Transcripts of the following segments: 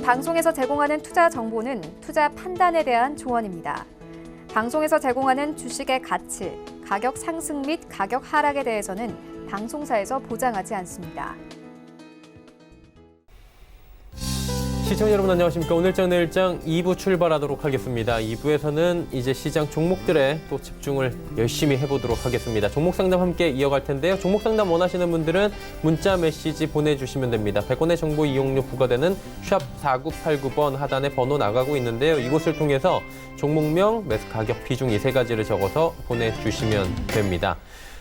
본 방송에서 제공하는 투자 정보는 투자 판단에 대한 조언입니다. 방송에서 제공하는 주식의 가치, 가격 상승 및 가격 하락에 대해서는 방송사에서 보장하지 않습니다. 시청자 여러분 안녕하십니까. 오늘장 내일장 2부 출발하도록 하겠습니다. 2부에서는 이제 시장 종목들에 또 집중을 열심히 해보도록 하겠습니다. 종목 상담 함께 이어갈 텐데요. 종목 상담 원하시는 분들은 문자 메시지 보내주시면 됩니다. 100원의 정보 이용료 부과되는 샵 4989번 하단에 번호 나가고 있는데요. 이곳을 통해서 종목명, 매수 가격, 비중 이 세 가지를 적어서 보내주시면 됩니다.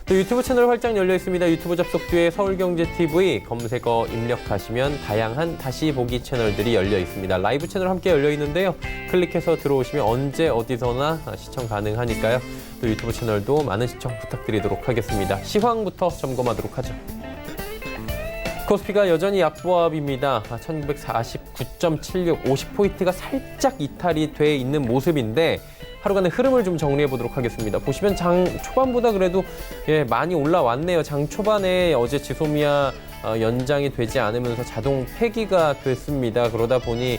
또 유튜브 채널 활짝 열려 있습니다. 유튜브 접속 뒤에 서울경제TV 검색어 입력하시면 다양한 다시 보기 채널들이 열려 있습니다. 라이브 채널 함께 열려 있는데요. 클릭해서 들어오시면 언제 어디서나 시청 가능하니까요. 또 유튜브 채널도 많은 시청 부탁드리도록 하겠습니다. 시황부터 점검하도록 하죠. 코스피가 여전히 약보합입니다. 1949.76, 50포인트가 살짝 이탈이 돼 있는 모습인데 하루간의 흐름을 좀 정리해 보도록 하겠습니다. 보시면 장 초반보다 그래도 많이 올라왔네요. 장 초반에 어제 지소미아 연장이 되지 않으면서 자동 폐기가 됐습니다. 그러다 보니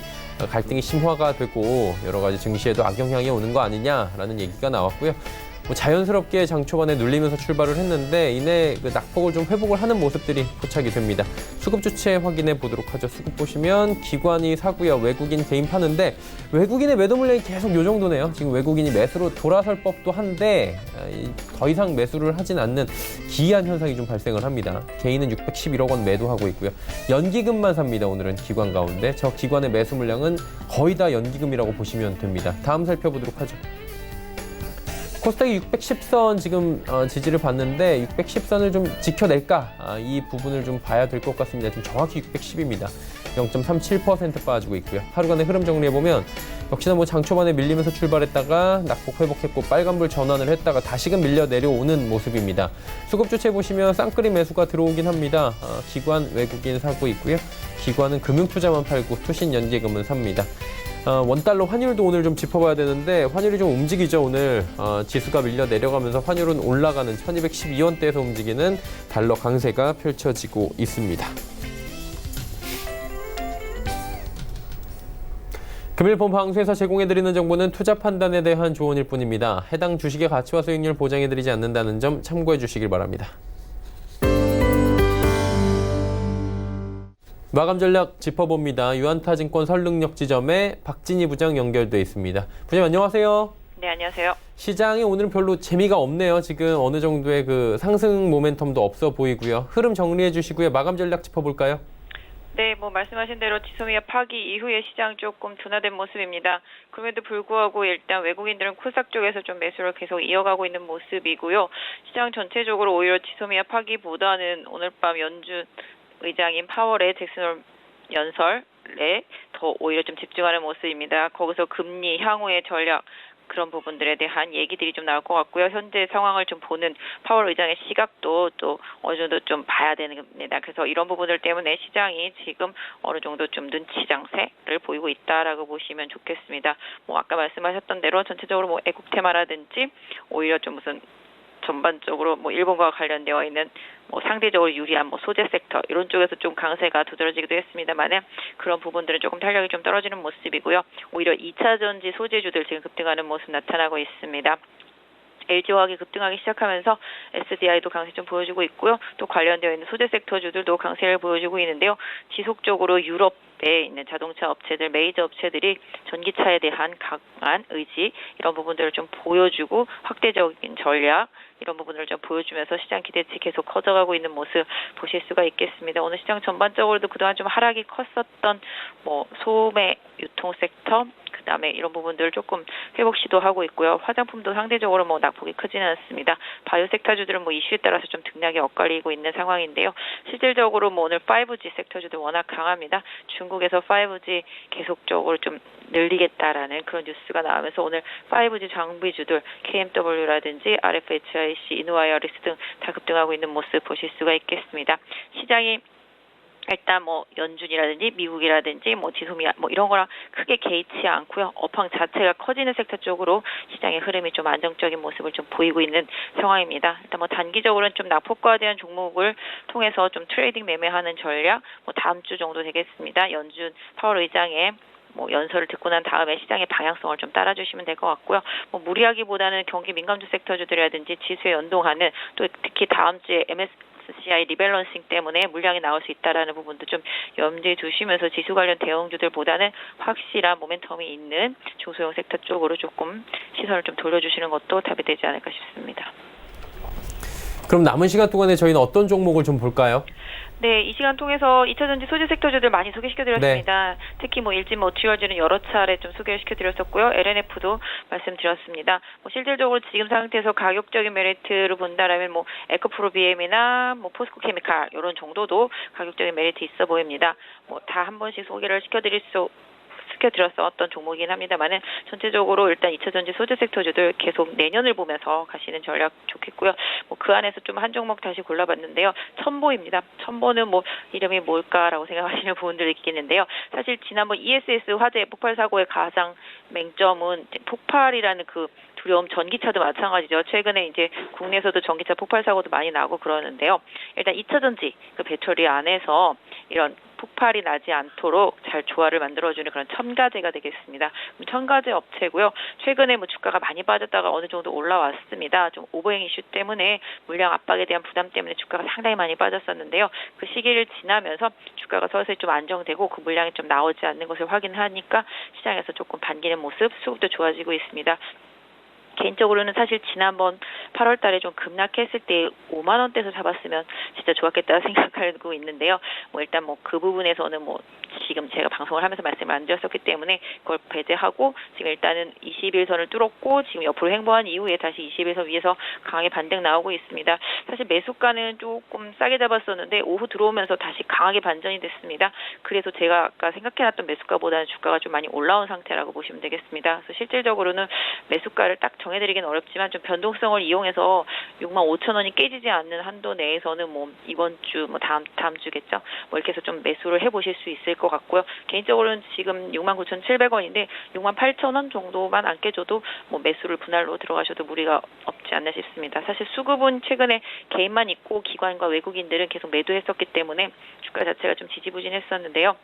갈등이 심화가 되고 여러 가지 증시에도 악영향이 오는 거 아니냐라는 얘기가 나왔고요. 자연스럽게 장 초반에 눌리면서 출발을 했는데 이내 그 낙폭을 좀 회복을 하는 모습들이 포착이 됩니다. 수급 주체 확인해 보도록 하죠. 수급 보시면 기관이 사고요. 외국인 개인 파는데 외국인의 매도 물량이 계속 요 정도네요. 지금 외국인이 매수로 돌아설 법도 한데 더 이상 매수를 하진 않는 기이한 현상이 좀 발생을 합니다. 개인은 611억 원 매도하고 있고요. 연기금만 삽니다. 오늘은 기관 가운데. 저 기관의 매수 물량은 거의 다 연기금이라고 보시면 됩니다. 다음 살펴보도록 하죠. 코스닥이 610선 지금 지지를 받는데 610선을 좀 지켜낼까? 이 부분을 좀 봐야 될 것 같습니다. 지금 정확히 610입니다. 0.37% 빠지고 있고요. 하루간의 흐름 정리해보면 역시나 장 초반에 밀리면서 출발했다가 낙폭 회복했고 빨간불 전환을 했다가 다시금 밀려 내려오는 모습입니다. 수급 주체 보시면 쌍끌이 매수가 들어오긴 합니다. 기관 외국인 사고 있고요. 기관은 금융투자만 팔고 투신 연계금은 삽니다. 원달러 환율도 오늘 좀 짚어봐야 되는데 환율이 좀 움직이죠. 오늘 지수가 밀려 내려가면서 환율은 올라가는 1212원대에서 움직이는 달러 강세가 펼쳐지고 있습니다. 금일 본 방송에서 제공해드리는 정보는 투자 판단에 대한 조언일 뿐입니다. 해당 주식의 가치와 수익률 보장해드리지 않는다는 점 참고해 주시길 바랍니다. 마감 전략 짚어봅니다. 유한타증권 설릉역 지점에 박진희 부장 연결돼 있습니다. 부장님 안녕하세요. 네, 안녕하세요. 시장이 오늘은 별로 재미가 없네요. 지금 어느 정도의 그 상승 모멘텀도 없어 보이고요. 흐름 정리해 주시고요. 마감 전략 짚어볼까요? 네, 말씀하신 대로 지소미아 파기 이후에 시장 조금 둔화된 모습입니다. 그럼에도 불구하고 일단 외국인들은 코스닥 쪽에서 좀 매수를 계속 이어가고 있는 모습이고요. 시장 전체적으로 오히려 지소미아 파기보다는 오늘 밤 연준 의장인 파월의 잭슨 연설에 더 오히려 좀 집중하는 모습입니다. 거기서 금리 향후의 전략 그런 부분들에 대한 얘기들이 좀 나올 것 같고요. 현재 상황을 좀 보는 파월 의장의 시각도 또 어느 정도 좀 봐야 됩니다. 그래서 이런 부분들 때문에 시장이 지금 어느 정도 좀 눈치 장세를 보이고 있다라고 보시면 좋겠습니다. 아까 말씀하셨던 대로 전체적으로 애국 테마라든지 오히려 좀 무슨 전반적으로 일본과 관련되어 있는 상대적으로 유리한 소재 섹터 이런 쪽에서 좀 강세가 두드러지기도 했습니다만은 그런 부분들은 조금 탄력이 좀 떨어지는 모습이고요. 오히려 2차 전지 소재주들 지금 급등하는 모습 나타나고 있습니다. LG화학이 급등하기 시작하면서 SDI도 강세 좀 보여주고 있고요. 또 관련되어 있는 소재 섹터주들도 강세를 보여주고 있는데요. 지속적으로 유럽에 있는 자동차 업체들, 메이저 업체들이 전기차에 대한 강한 의지 이런 부분들을 좀 보여주고 확대적인 전략 이런 부분을 좀 보여주면서 시장 기대치 계속 커져가고 있는 모습 보실 수가 있겠습니다. 오늘 시장 전반적으로도 그동안 좀 하락이 컸었던 소매 유통 섹터 그다음에 이런 부분들을 조금 회복 시도하고 있고요. 화장품도 상대적으로 낙폭이 크지는 않습니다. 바이오 섹터주들은 이슈에 따라서 좀 등락이 엇갈리고 있는 상황인데요. 실질적으로 오늘 5G 섹터주들 워낙 강합니다. 중국에서 5G 계속적으로 좀 늘리겠다라는 그런 뉴스가 나오면서 오늘 5G 장비주들 KMW라든지 RFHIC, 이누와이어리스 등 다 급등하고 있는 모습 보실 수가 있겠습니다. 시장이 일단 뭐 연준이라든지 미국이라든지 뭐 지소미아 뭐 이런 거랑 크게 개의치 않고요. 업황 자체가 커지는 섹터 쪽으로 시장의 흐름이 좀 안정적인 모습을 좀 보이고 있는 상황입니다. 일단 뭐 단기적으로는 좀 낙폭과대한 종목을 통해서 좀 트레이딩 매매하는 전략 뭐 다음 주 정도 되겠습니다. 연준 파월 의장의 뭐 연설을 듣고 난 다음에 시장의 방향성을 좀 따라주시면 될 것 같고요. 뭐 무리하기보다는 경기 민감주 섹터주들이라든지 지수에 연동하는 또 특히 다음 주에 MSCI 리밸런싱 때문에 물량이 나올 수 있다라는 부분도 좀 염두에 두시면서 지수 관련 대형주들보다는 확실한 모멘텀이 있는 중소형 섹터 쪽으로 조금 시선을 좀 돌려주시는 것도 답이 되지 않을까 싶습니다. 그럼 남은 시간 동안에 저희는 어떤 종목을 좀 볼까요? 네, 이 시간 통해서 2차전지 소재 섹터주들 많이 소개시켜드렸습니다. 특히 뭐 일진 머티리얼즈는 여러 차례 좀 소개시켜드렸었고요. LNF도 말씀드렸습니다. 뭐 실질적으로 지금 상태에서 가격적인 메리트를 본다라면 뭐 에코프로비엠이나 뭐 포스코케미칼 이런 정도도 가격적인 메리트 있어 보입니다. 뭐 다 한 번씩 소개를 시켜드렸었던 종목이긴 합니다만은 전체적으로 일단 2차전지 소재 섹터주들 계속 내년을 보면서 가시는 전략 좋겠고요. 뭐 그 안에서 좀 한 종목 다시 골라봤는데요. 첨보입니다. 첨보는 뭐 이름이 뭘까라고 생각하시는 부분들이 있겠는데요. 사실 지난번 ESS 화재 폭발 사고의 가장 맹점은 폭발이라는 그 두려움, 전기차도 마찬가지죠. 최근에 이제 국내에서도 전기차 폭발 사고도 많이 나고 그러는데요. 일단 2차전지 그 배터리 안에서 이런 폭발이 나지 않도록 잘 조화를 만들어주는 그런 첨가제가 되겠습니다. 첨가제 업체고요. 최근에 뭐 주가가 많이 빠졌다가 어느 정도 올라왔습니다. 좀 오버행 이슈 때문에 물량 압박에 대한 부담 때문에 주가가 상당히 많이 빠졌었는데요. 그 시기를 지나면서 주가가 서서히 좀 안정되고 그 물량이 좀 나오지 않는 것을 확인하니까 시장에서 조금 반기는 모습, 수급도 좋아지고 있습니다. 개인적으로는 사실 지난번 8월 달에 좀 급락했을 때 5만 원대에서 잡았으면 진짜 좋았겠다 생각하고 있는데요. 뭐 일단 뭐 그 부분에서는 뭐 지금 제가 방송을 하면서 말씀을 안 드렸었기 때문에 그걸 배제하고 지금 일단은 21선을 뚫었고 지금 옆으로 행보한 이후에 다시 21선 위에서 강하게 반등 나오고 있습니다. 사실 매수가는 조금 싸게 잡았었는데 오후 들어오면서 다시 강하게 반전이 됐습니다. 그래서 제가 아까 생각해놨던 매수가보다는 주가가 좀 많이 올라온 상태라고 보시면 되겠습니다. 그래서 실질적으로는 매수가를 딱 정해드리긴 어렵지만 좀 변동성을 이용해서 65,000원이 깨지지 않는 한도 내에서는 뭐 이번 주 뭐 다음 주겠죠. 뭐 이렇게 해서 좀 매수를 해보실 수 있을 것 같고요. 개인적으로는 지금 69,700원인데 68,000원 정도만 안 깨져도 뭐 매수를 분할로 들어가셔도 무리가 없지 않나 싶습니다. 사실 수급은 최근에 개인만 있고 기관과 외국인들은 계속 매도했었기 때문에 주가 자체가 좀 지지부진했었는데요.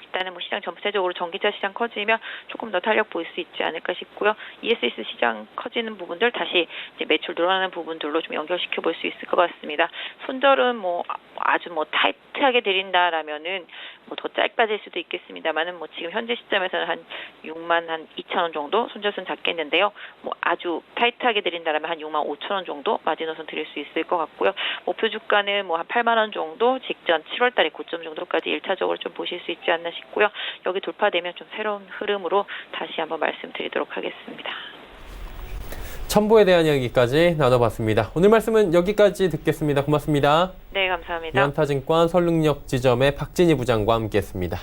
일단은 뭐 시장 전체적으로 전기차 시장 커지면 조금 더 탄력 보일 수 있지 않을까 싶고요. ESS 시장 커지는 부분들 다시 이제 매출 늘어나는 부분들로 좀 연결시켜 볼 수 있을 것 같습니다. 손절은 뭐 아주 뭐 타이트하게 드린다라면은 뭐 더 짧게 빠질 수도 있겠습니다만은 뭐 지금 현재 시점에서는 한 62,000원 정도 손절선 잡겠는데요. 뭐 아주 타이트하게 드린다라면 한 65,000원 정도 마지노선 드릴 수 있을 것 같고요. 목표 주가는 뭐 한 8만 원 정도 직전 7월달에 고점 정도까지 1차적으로 좀 보실 수 있지 않나 싶고요. 여기 돌파되면 좀 새로운 흐름으로 다시 한번 말씀드리도록 하겠습니다. 첨보에 대한 이야기까지 나눠봤습니다. 오늘 말씀은 여기까지 듣겠습니다. 고맙습니다. 네, 감사합니다. 유한타증권 설릉역 지점의 박진희 부장과 함께했습니다.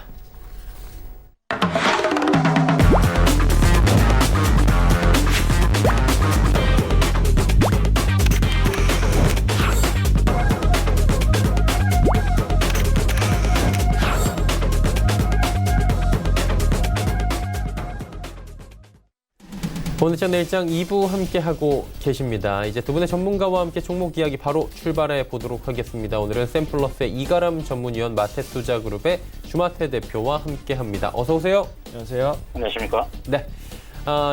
오늘장 내일장 2부 함께하고 계십니다. 이제 두 분의 전문가와 함께 종목 이야기 바로 출발해 보도록 하겠습니다. 오늘은 샘플러스의 이가람 전문위원 마테투자그룹의 주마태 대표와 함께합니다. 어서 오세요. 안녕하세요. 안녕하십니까? 네,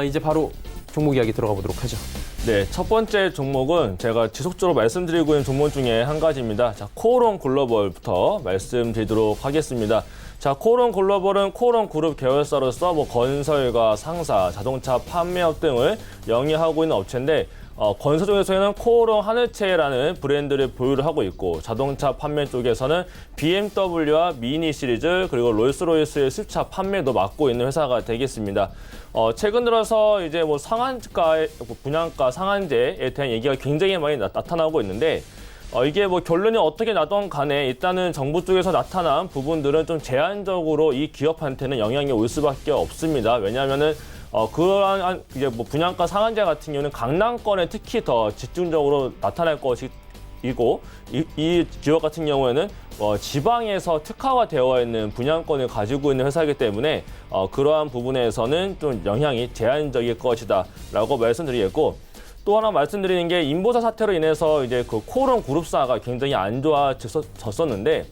이제 바로 종목 이야기 들어가 보도록 하죠. 네, 첫 번째 종목은 제가 지속적으로 말씀드리고 있는 종목 중에 한 가지입니다. 자, 코오롱 글로벌부터 말씀드리도록 하겠습니다. 자, 코오롱 글로벌은 코오롱 그룹 계열사로서 뭐 건설과 상사, 자동차 판매업 등을 영위하고 있는 업체인데 건설 쪽에서는 코오롱 하늘채라는 브랜드를 보유를 하고 있고 자동차 판매 쪽에서는 BMW와 미니 시리즈 그리고 롤스로이스의 수차 판매도 맡고 있는 회사가 되겠습니다. 최근 들어서 이제 뭐 상한가 분양가 상한제에 대한 얘기가 굉장히 많이 나타나고 있는데 이게 뭐 결론이 어떻게 나던 간에 일단은 정부 쪽에서 나타난 부분들은 좀 제한적으로 이 기업한테는 영향이 올 수밖에 없습니다. 왜냐하면은 그러한 이제 뭐 분양가 상한제 같은 경우는 강남권에 특히 더 집중적으로 나타날 것이 기업이고 이 기업 같은 경우에는 지방에서 특화가 되어 있는 분양권을 가지고 있는 회사이기 때문에 그러한 부분에서는 좀 영향이 제한적일 것이다라고 말씀드리겠고, 또 하나 말씀드리는 게 인보사 사태로 인해서 이제 그 코오롱 그룹사가 굉장히 안 좋아졌었는데,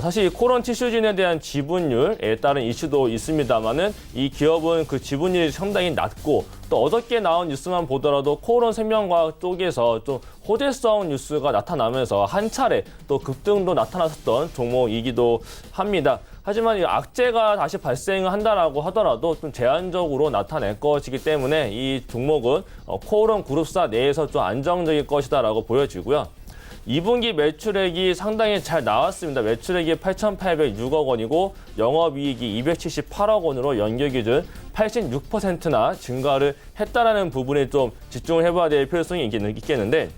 사실 코오롱 티슈진에 대한 지분율에 따른 이슈도 있습니다만은 이 기업은 그 지분율이 상당히 낮고, 또 어저께 나온 뉴스만 보더라도 코오롱 생명과학 쪽에서 좀 호재성 뉴스가 나타나면서 한 차례 또 급등도 나타났었던 종목이기도 합니다. 하지만 이 악재가 다시 발생을 한다라고 하더라도 좀 제한적으로 나타낼 것이기 때문에 이 종목은 코오롱 그룹사 내에서 좀 안정적일 것이다라고 보여지고요. 2분기 매출액이 상당히 잘 나왔습니다. 매출액이 8,806억 원이고 영업이익이 278억 원으로 연결 기준 86%나 증가를 했다라는 부분에 좀 집중을 해봐야 될 필요성이 있겠는데,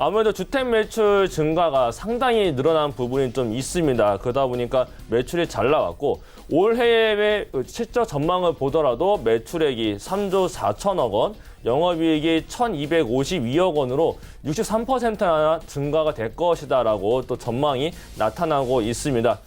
아무래도 주택 매출 증가가 상당히 늘어난 부분이 좀 있습니다. 그러다 보니까 매출이 잘 나왔고, 올해의 실적 전망을 보더라도 매출액이 3조 4천억 원, 영업이익이 1,252억 원으로 63%나 증가가 될 것이다라고 또 전망이 나타나고 있습니다.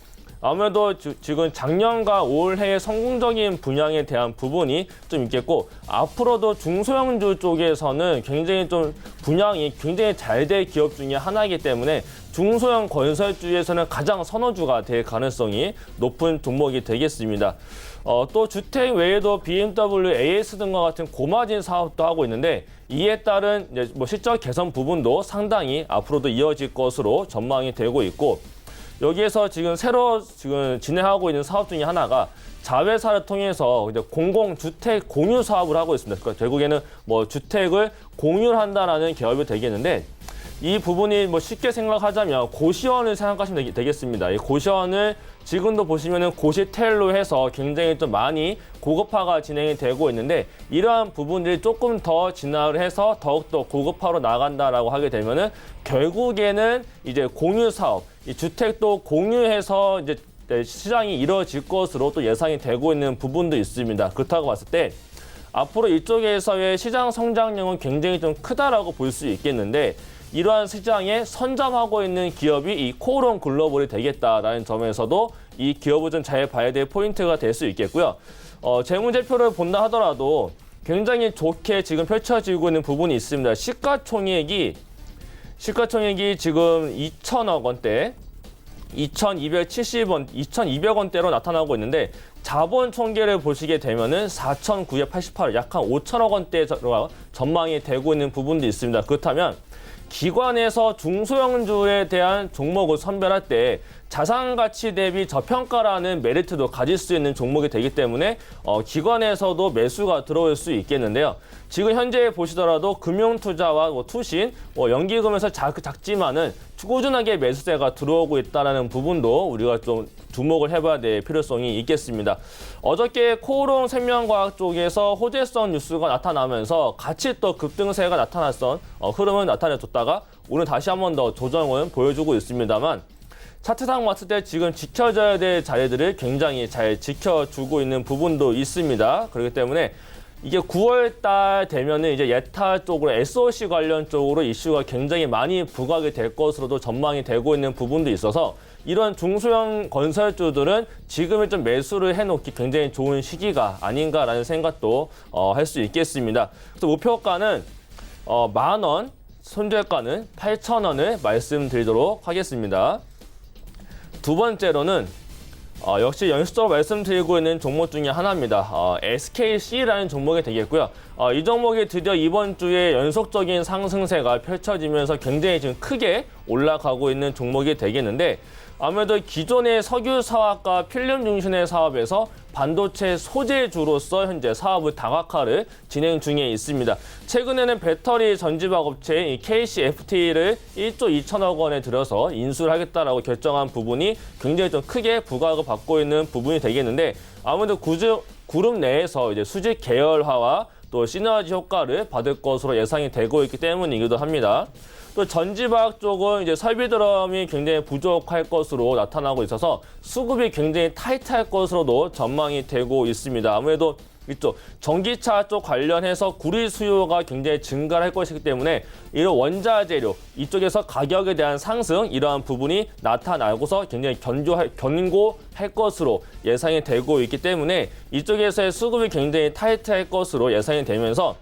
아무래도 지금 작년과 올해의 성공적인 분양에 대한 부분이 좀 있겠고, 앞으로도 중소형주 쪽에서는 굉장히 좀 분양이 굉장히 잘 될 기업 중에 하나이기 때문에 중소형 건설주에서는 가장 선호주가 될 가능성이 높은 종목이 되겠습니다. 또 주택 외에도 BMW, AS 등과 같은 고마진 사업도 하고 있는데, 이에 따른 이제 실적 개선 부분도 상당히 앞으로도 이어질 것으로 전망이 되고 있고, 여기에서 새로 진행하고 있는 사업 중에 하나가 자회사를 통해서 이제 공공주택 공유 사업을 하고 있습니다. 그러니까 결국에는 주택을 공유를 한다라는 기업이 되겠는데, 이 부분이 쉽게 생각하자면 고시원을 생각하시면 되겠습니다. 이 고시원을 지금도 보시면은 고시텔로 해서 굉장히 좀 많이 고급화가 진행이 되고 있는데, 이러한 부분들이 조금 더 진화를 해서 더욱더 고급화로 나간다라고 하게 되면은 결국에는 이제 공유 사업, 이 주택도 공유해서 이제 시장이 이루어질 것으로 또 예상이 되고 있는 부분도 있습니다. 그렇다고 봤을 때 앞으로 이쪽에서의 시장 성장력은 굉장히 좀 크다라고 볼 수 있겠는데, 이러한 시장에 선점하고 있는 기업이 이 코오롱 글로벌이 되겠다라는 점에서도 이 기업을 좀 잘 봐야 될 포인트가 될 수 있겠고요. 재무제표를 본다 하더라도 굉장히 좋게 지금 펼쳐지고 있는 부분이 있습니다. 시가총액이 지금 2천억 원대, 2,200원대로 나타나고 있는데, 자본 총계를 보시게 되면은 4,988억, 약 한 5천억 원대로 전망이 되고 있는 부분도 있습니다. 그렇다면 기관에서 중소형주에 대한 종목을 선별할 때 자산 가치 대비 저평가라는 메리트도 가질 수 있는 종목이 되기 때문에 기관에서도 매수가 들어올 수 있겠는데요. 지금 현재 보시더라도 금융투자와 투신, 연기금에서 작지만은 꾸준하게 매수세가 들어오고 있다는 부분도 우리가 좀 주목을 해봐야 될 필요성이 있겠습니다. 어저께 코오롱 생명과학 쪽에서 호재성 뉴스가 나타나면서 같이 또 급등세가 나타났던 흐름을 나타내줬다가 오늘 다시 한 번 더 조정을 보여주고 있습니다만, 차트상 봤을 때 지금 지켜져야 될 자리들을 굉장히 잘 지켜주고 있는 부분도 있습니다. 그렇기 때문에 이게 9월 달 되면은 이제 예타 쪽으로 SOC 관련 쪽으로 이슈가 굉장히 많이 부각이 될 것으로도 전망이 되고 있는 부분도 있어서, 이런 중소형 건설주들은 지금을 좀 매수를 해놓기 굉장히 좋은 시기가 아닌가라는 생각도 할 수 있겠습니다. 그래서 목표가는 10,000원, 손절가는 8,000원을 말씀드리도록 하겠습니다. 두 번째로는 역시 연속적으로 말씀드리고 있는 종목 중에 하나입니다. SKC라는 종목이 되겠고요. 이 종목이 드디어 이번 주에 연속적인 상승세가 펼쳐지면서 굉장히 지금 크게 올라가고 있는 종목이 되겠는데, 아무래도 기존의 석유 사업과 필름 중심의 사업에서 반도체 소재주로서 현재 사업을 다각화를 진행 중에 있습니다. 최근에는 배터리 전지박 업체인 KCFT를 1조 2천억 원에 들여서 인수를 하겠다라고 결정한 부분이 굉장히 좀 크게 부각을 받고 있는 부분이 되겠는데, 아무래도 그룹 내에서 이제 수직 계열화와 또 시너지 효과를 받을 것으로 예상이 되고 있기 때문이기도 합니다. 또 전지박 쪽은 이제 설비 드럼이 굉장히 부족할 것으로 나타나고 있어서 수급이 굉장히 타이트할 것으로도 전망이 되고 있습니다. 아무래도 이쪽 전기차 쪽 관련해서 구리 수요가 굉장히 증가할 것이기 때문에 이런 원자재료 이쪽에서 가격에 대한 상승 이러한 부분이 나타나고서 굉장히 견고할 것으로 예상이 되고 있기 때문에 이쪽에서의 수급이 굉장히 타이트할 것으로 예상이 되면서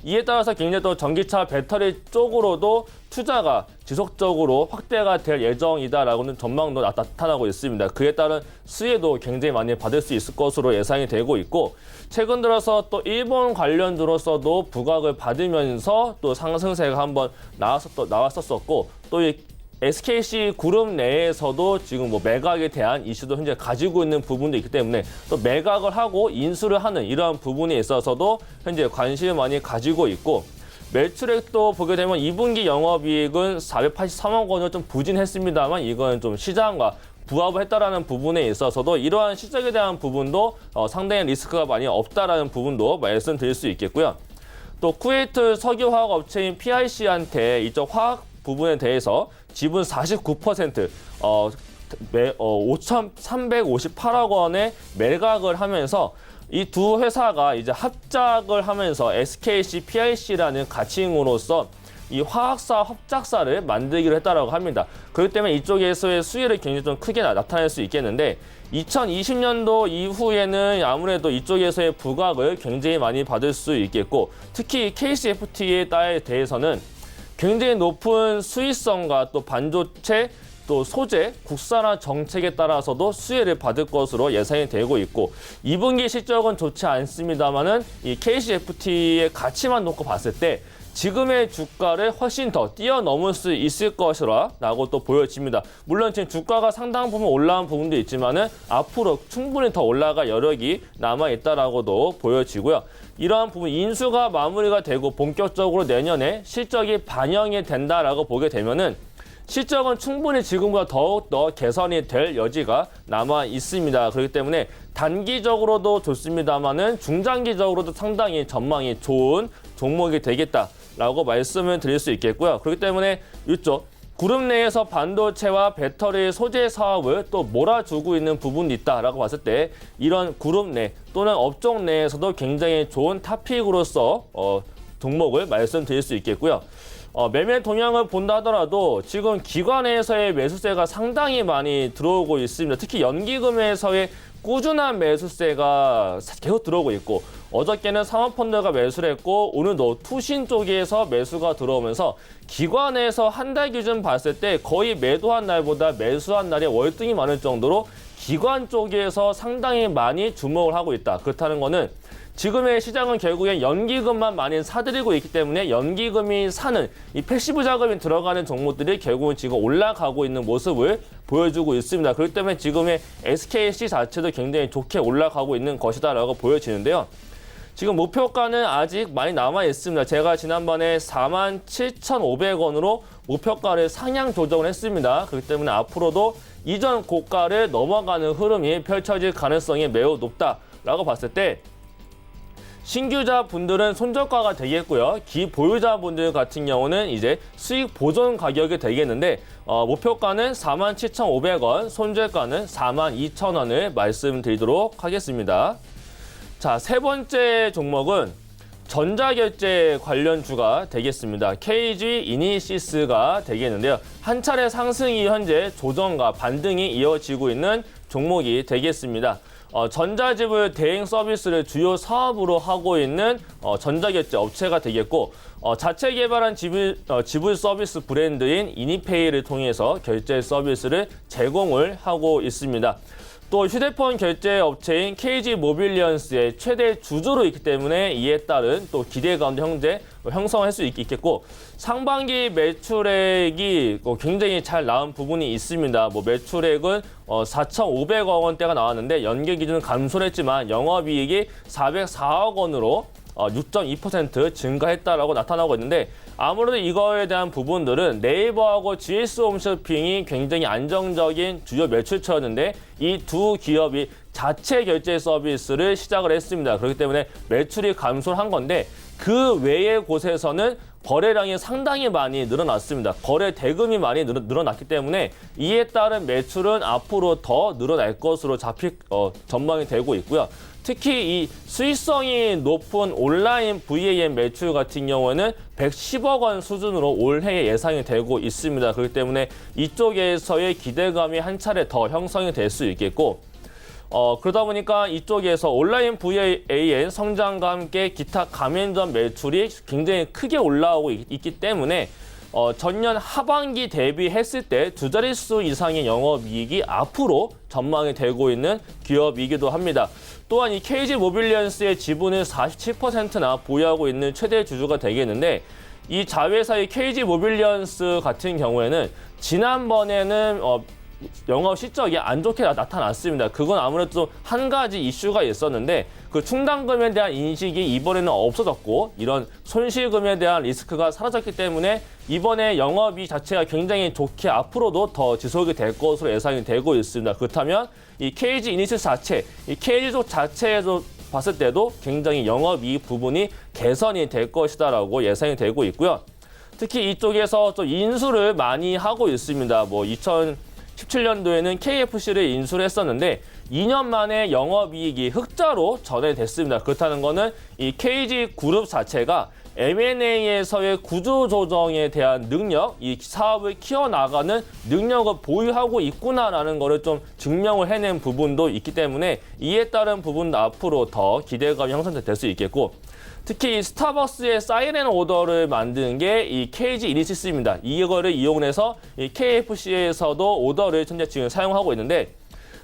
이에 따라서 굉장히 또 전기차 배터리 쪽으로도 투자가 지속적으로 확대가 될 예정이다라고는 전망도 나타나고 있습니다. 그에 따른 수혜도 굉장히 많이 받을 수 있을 것으로 예상이 되고 있고 최근 들어서 또 일본 관련주로서도 부각을 받으면서 또 상승세가 한번 나왔었고 또 이 SKC 그룹 내에서도 지금 뭐 매각에 대한 이슈도 현재 가지고 있는 부분도 있기 때문에 또 매각을 하고 인수를 하는 이러한 부분에 있어서도 현재 관심을 많이 가지고 있고 매출액도 보게 되면 2분기 영업이익은 483억 원을 좀 부진했습니다만 이건 좀 시장과 부합을 했다라는 부분에 있어서도 이러한 실적에 대한 부분도 상당히 리스크가 많이 없다라는 부분도 말씀드릴 수 있겠고요. 또 쿠웨이트 석유화학 업체인 PIC한테 이쪽 화학 부분에 대해서 지분 49% 5,358억 원에 매각을 하면서 이 두 회사가 이제 합작을 하면서 SKC PIC라는 가칭으로서 이 화학사 합작사를 만들기로 했다라고 합니다. 그렇기 때문에 이쪽에서의 수혜를 굉장히 좀 크게 나타낼 수 있겠는데 2020년도 이후에는 아무래도 이쪽에서의 부각을 굉장히 많이 받을 수 있겠고 특히 KCFT에 대해서는 굉장히 높은 수익성과 또 반도체 또 소재 국산화 정책에 따라서도 수혜를 받을 것으로 예상이 되고 있고 2분기 실적은 좋지 않습니다만은 이 KCFT의 가치만 놓고 봤을 때 지금의 주가를 훨씬 더 뛰어넘을 수 있을 것이라고 또 보여집니다. 물론 지금 주가가 상당 부분 올라온 부분도 있지만은 앞으로 충분히 더 올라갈 여력이 남아 있다라고도 보여지고요. 이러한 부분 인수가 마무리가 되고 본격적으로 내년에 실적이 반영이 된다라고 보게 되면은 실적은 충분히 지금보다 더욱더 개선이 될 여지가 남아 있습니다. 그렇기 때문에 단기적으로도 좋습니다만은 중장기적으로도 상당히 전망이 좋은 종목이 되겠다라고 말씀을 드릴 수 있겠고요. 그렇기 때문에 이쪽 그룹 내에서 반도체와 배터리 소재 사업을 또 몰아주고 있는 부분이 있다라고 봤을 때 이런 그룹 내 또는 업종 내에서도 굉장히 좋은 탑픽으로서 종목을 말씀드릴 수 있겠고요. 매매 동향을 본다 하더라도 지금 기관에서의 매수세가 상당히 많이 들어오고 있습니다. 특히 연기금에서의 꾸준한 매수세가 계속 들어오고 있고 어저께는 사모펀드가 매수를 했고 오늘도 투신 쪽에서 매수가 들어오면서 기관에서 한 달 기준 봤을 때 거의 매도한 날보다 매수한 날이 월등히 많을 정도로 기관 쪽에서 상당히 많이 주목을 하고 있다. 그렇다는 거는 지금의 시장은 결국엔 연기금만 많이 사들이고 있기 때문에 연기금이 사는 이 패시브 자금이 들어가는 종목들이 결국은 지금 올라가고 있는 모습을 보여주고 있습니다. 그렇기 때문에 지금의 SKC 자체도 굉장히 좋게 올라가고 있는 것이다라고 보여지는데요. 지금 목표가는 아직 많이 남아 있습니다. 제가 지난번에 47,500원으로 목표가를 상향 조정을 했습니다. 그렇기 때문에 앞으로도 이전 고가를 넘어가는 흐름이 펼쳐질 가능성이 매우 높다라고 봤을 때 신규자 분들은 손절가가 되겠고요. 기보유자 분들 같은 경우는 이제 수익 보존 가격이 되겠는데 목표가는 47,500원, 손절가는 42,000원을 말씀드리도록 하겠습니다. 자, 세 번째 종목은 전자결제 관련주가 되겠습니다. KG 이니시스가 되겠는데요. 한 차례 상승이 현재 조정과 반등이 이어지고 있는 종목이 되겠습니다. 전자지불 대행 서비스를 주요 사업으로 하고 있는 전자결제 업체가 되겠고 자체 개발한 지불 서비스 브랜드인 이니페이를 통해서 결제 서비스를 제공을 하고 있습니다. 또 휴대폰 결제 업체인 KG 모빌리언스의 최대 주주로 있기 때문에 이에 따른 또 기대감도 형성할 수 있겠고 상반기 매출액이 굉장히 잘 나온 부분이 있습니다. 매출액은 4,500억 원대가 나왔는데 연계 기준은 감소를 했지만 영업이익이 404억 원으로 6.2% 증가했다라고 나타나고 있는데 아무래도 이거에 대한 부분들은 네이버하고 GS홈쇼핑이 굉장히 안정적인 주요 매출처였는데 이 두 기업이 자체 결제 서비스를 시작을 했습니다. 그렇기 때문에 매출이 감소한 건데 그 외의 곳에서는 거래량이 상당히 많이 늘어났습니다. 거래 대금이 많이 늘어났기 때문에 이에 따른 매출은 앞으로 더 늘어날 것으로 전망이 되고 있고요. 특히 이 수익성이 높은 온라인 VAM 매출 같은 경우에는 110억 원 수준으로 올해 예상이 되고 있습니다. 그렇기 때문에 이쪽에서의 기대감이 한 차례 더 형성이 될 수 있겠고, 그러다 보니까 이쪽에서 온라인 VAM 성장과 함께 기타 가맹점 매출이 굉장히 크게 올라오고 있기 때문에 전년 하반기 대비했을 때 두 자릿수 이상의 영업이익이 앞으로 전망이 되고 있는 기업이기도 합니다. 또한 이 KG 모빌리언스의 지분을 47%나 보유하고 있는 최대 주주가 되겠는데, 이 자회사의 KG 모빌리언스 같은 경우에는 지난번에는 영업 실적이 안 좋게 나타났습니다. 그건 아무래도 한 가지 이슈가 있었는데 그 충당금에 대한 인식이 이번에는 없어졌고 이런 손실금에 대한 리스크가 사라졌기 때문에 이번에 영업이익 자체가 굉장히 좋게 앞으로도 더 지속이 될 것으로 예상이 되고 있습니다. 그렇다면 이 KG 이니시스 자체, 이 KG족 자체에서 봤을 때도 굉장히 영업이익 부분이 개선이 될 것이다라고 예상이 되고 있고요. 특히 이쪽에서 좀 인수를 많이 하고 있습니다. 2017년도에는 KFC를 인수를 했었는데 2년 만에 영업이익이 흑자로 전환됐습니다. 그렇다는 것은 이 KG 그룹 자체가 M&A에서의 구조조정에 대한 능력, 이 사업을 키워나가는 능력을 보유하고 있구나라는 것을 좀 증명을 해낸 부분도 있기 때문에 이에 따른 부분도 앞으로 더 기대감이 형성될 수 있겠고, 특히 이 스타벅스의 사이렌 오더를 만든 게 이 KG 이니시스입니다. 이거를 이용해서 이 KFC에서도 오더를 현재 지금 사용하고 있는데,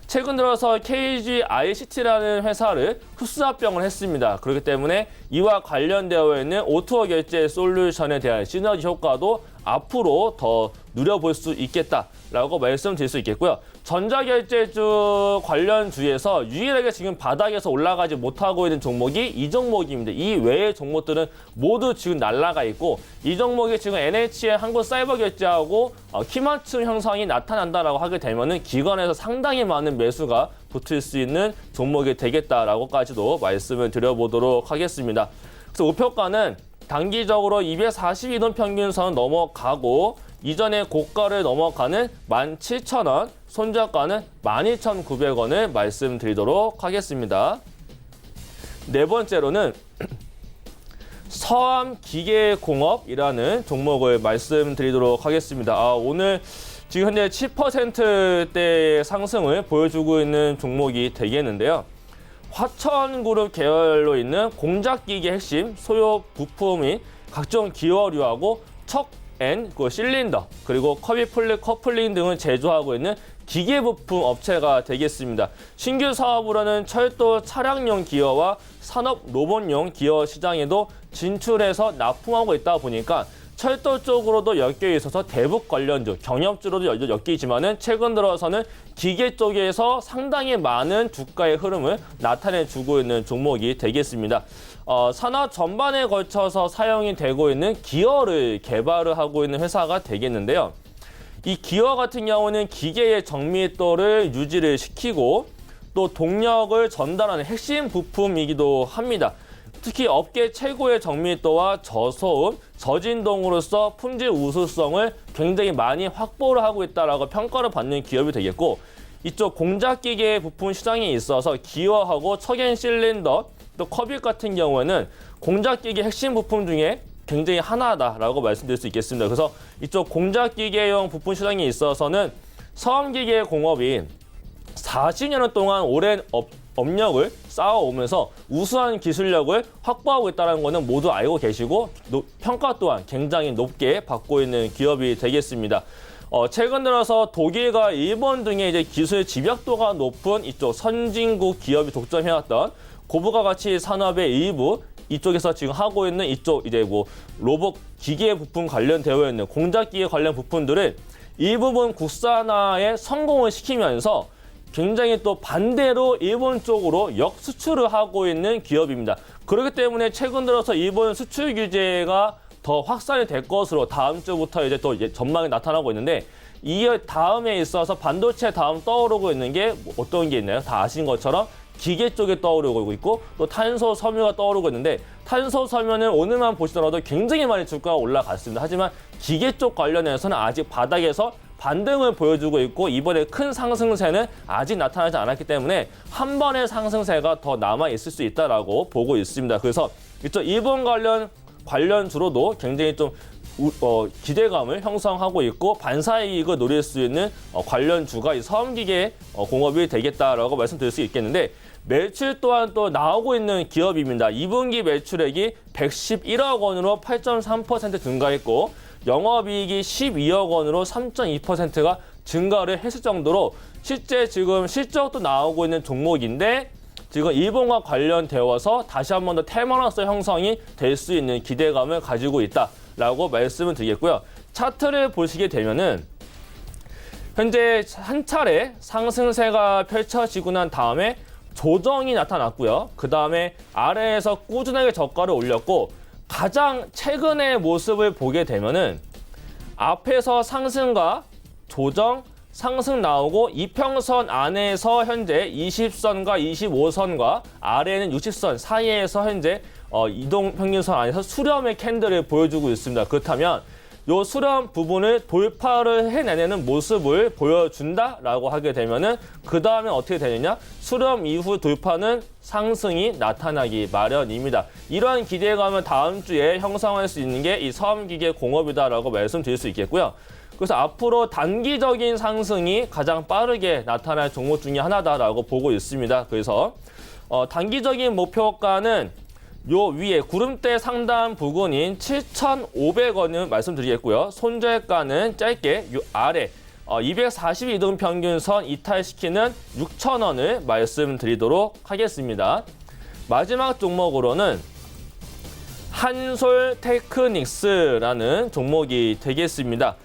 최근 들어서 KG ICT라는 회사를 흡수합병을 했습니다. 그렇기 때문에 이와 관련되어 있는 O2O 결제 솔루션에 대한 시너지 효과도 앞으로 더 누려볼 수 있겠다라고 말씀드릴 수 있겠고요. 전자결제주 관련주에서 유일하게 지금 바닥에서 올라가지 못하고 있는 종목이 이 종목입니다. 이 외의 종목들은 모두 지금 날아가 있고, 이 종목이 지금 NHN 한국사이버결제하고 키맞춤 형성이 나타난다라고 하게 되면은 기관에서 상당히 많은 매수가 붙을 수 있는 종목이 되겠다라고까지도 말씀을 드려보도록 하겠습니다. 그래서 목표가는 단기적으로 242돈 평균선 넘어가고 이전의 고가를 넘어가는 17,000원, 손절가는 12,900원을 말씀드리도록 하겠습니다. 네 번째로는 서암기계공업이라는 종목을 말씀드리도록 하겠습니다. 오늘 지금 현재 10%대의 상승을 보여주고 있는 종목이 되겠는데요. 화천그룹 계열로 있는 공작기계 핵심 소요 부품인 각종 기어류하고 척앤 실린더 그리고 커플링 등을 제조하고 있는 기계 부품 업체가 되겠습니다. 신규 사업으로는 철도 차량용 기어와 산업 로봇용 기어 시장에도 진출해서 납품하고 있다 보니까 철도 쪽으로도 엮여 있어서 대북 관련주, 경협주로도 엮여 있지만은 최근 들어서는 기계 쪽에서 상당히 많은 주가의 흐름을 나타내주고 있는 종목이 되겠습니다. 산업 전반에 걸쳐서 사용이 되고 있는 기어를 개발을 하고 있는 회사가 되겠는데요. 이 기어 같은 경우는 기계의 정밀도를 유지를 시키고 또 동력을 전달하는 핵심 부품이기도 합니다. 특히 업계 최고의 정밀도와 저소음, 저진동으로서 품질 우수성을 굉장히 많이 확보를 하고 있다라고 평가를 받는 기업이 되겠고, 이쪽 공작기계 부품 시장에 있어서 기어하고 척앤 실린더, 또 커빗 같은 경우에는 공작기계 핵심 부품 중에 굉장히 하나다라고 말씀드릴 수 있겠습니다. 그래서 이쪽 공작기계용 부품 시장에 있어서는 서암기계공업이 40년 동안 오랜 업력을 쌓아오면서 우수한 기술력을 확보하고 있다는 것은 모두 알고 계시고 평가 또한 굉장히 높게 받고 있는 기업이 되겠습니다. 최근 들어서 독일과 일본 등의 이제 기술 집약도가 높은 이쪽 선진국 기업이 독점해왔던 고부가 가치 산업의 일부 이쪽에서 지금 하고 있는 이쪽 이제 로봇 기계 부품 관련되어 있는 공작기계 관련 부품들을 일부분 국산화에 성공을 시키면서 굉장히 또 반대로 일본 쪽으로 역수출을 하고 있는 기업입니다. 그렇기 때문에 최근 들어서 일본 수출 규제가 더 확산이 될 것으로 다음 주부터 이제 또 전망이 나타나고 있는데, 이 다음에 있어서 반도체 다음 떠오르고 있는 게 어떤 게 있나요? 다 아신 것처럼 기계 쪽에 떠오르고 있고 또 탄소 섬유가 떠오르고 있는데 탄소 섬유는 오늘만 보시더라도 굉장히 많이 주가가 올라갔습니다. 하지만 기계 쪽 관련해서는 아직 바닥에서 반등을 보여주고 있고 이번에 큰 상승세는 아직 나타나지 않았기 때문에 한 번의 상승세가 더 남아 있을 수 있다라고 보고 있습니다. 그래서 이쪽 일본 관련주로도 굉장히 좀 기대감을 형성하고 있고 반사이익을 노릴 수 있는 관련주가 이 섬기계 공업이 되겠다라고 말씀드릴 수 있겠는데 매출 또한 또 나오고 있는 기업입니다. 2분기 매출액이 111억 원으로 8.3% 증가했고 영업이익이 12억 원으로 3.2%가 증가를 했을 정도로 실제 지금 실적도 나오고 있는 종목인데 지금 일본과 관련되어서 다시 한 번 더 테마로서 형성이 될 수 있는 기대감을 가지고 있다라고 말씀을 드리겠고요. 차트를 보시게 되면은 현재 한 차례 상승세가 펼쳐지고 난 다음에 조정이 나타났고요. 그 다음에 아래에서 꾸준하게 저가를 올렸고 가장 최근의 모습을 보게 되면은 앞에서 상승과 조정, 상승 나오고 이평선 안에서 현재 20선과 25선과 아래에는 60선 사이에서 현재 이동평균선 안에서 수렴의 캔들을 보여주고 있습니다. 그렇다면 이 수렴 부분을 돌파를 해내는 모습을 보여준다라고 하게 되면은 그 다음에 어떻게 되느냐? 수렴 이후 돌파는 상승이 나타나기 마련입니다. 이러한 기대감을 다음 주에 형성할 수 있는 게 이 섬기계 공업이다라고 말씀드릴 수 있겠고요. 그래서 앞으로 단기적인 상승이 가장 빠르게 나타날 종목 중에 하나다라고 보고 있습니다. 그래서 단기적인 목표가는 요 위에 구름대 상단 부근인 7,500원을 말씀드리겠고요. 손절가는 짧게 요 아래 242등 평균선 이탈시키는 6,000원을 말씀드리도록 하겠습니다. 마지막 종목으로는 한솔테크닉스라는 종목이 되겠습니다.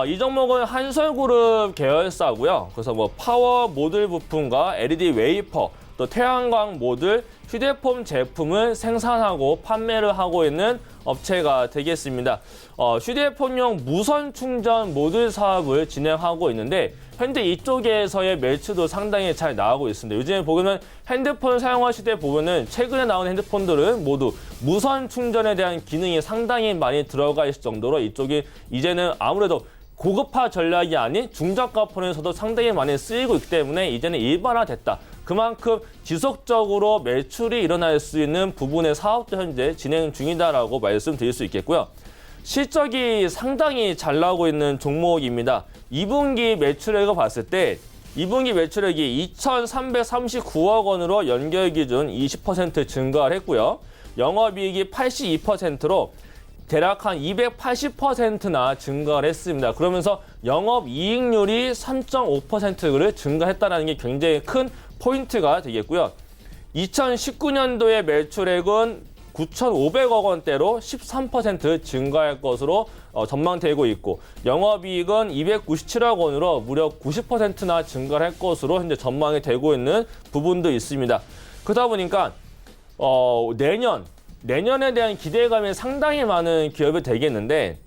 이 종목은 한솔그룹 계열사고요. 그래서 뭐 파워 모듈 부품과 LED 웨이퍼, 또 태양광 모듈, 휴대폰 제품을 생산하고 판매를 하고 있는 업체가 되겠습니다. 휴대폰용 무선 충전 모듈 사업을 진행하고 있는데 현재 이쪽에서의 매출도 상당히 잘 나오고 있습니다. 요즘에 보면 핸드폰 사용하실 때 보면은 최근에 나온 핸드폰들은 모두 무선 충전에 대한 기능이 상당히 많이 들어가 있을 정도로 이쪽이 이제는 아무래도 고급화 전략이 아닌 중저가 폰에서도 상당히 많이 쓰이고 있기 때문에 이제는 일반화됐다. 그만큼 지속적으로 매출이 일어날 수 있는 부분의 사업도 현재 진행 중이다라고 말씀드릴 수 있겠고요. 실적이 상당히 잘 나오고 있는 종목입니다. 2분기 매출액을 봤을 때 2분기 매출액이 2,339억 원으로 연결 기준 20% 증가를 했고요. 영업이익이 82%로 대략 한 280%나 증가를 했습니다. 그러면서 영업이익률이 3.5%를 증가했다는 게 굉장히 큰 포인트가 되겠고요. 2019년도의 매출액은 9,500억 원대로 13% 증가할 것으로 전망되고 있고 영업이익은 297억 원으로 무려 90%나 증가할 것으로 현재 전망이 되고 있는 부분도 있습니다. 그러다 보니까 내년에 대한 기대감이 상당히 많은 기업이 되겠는데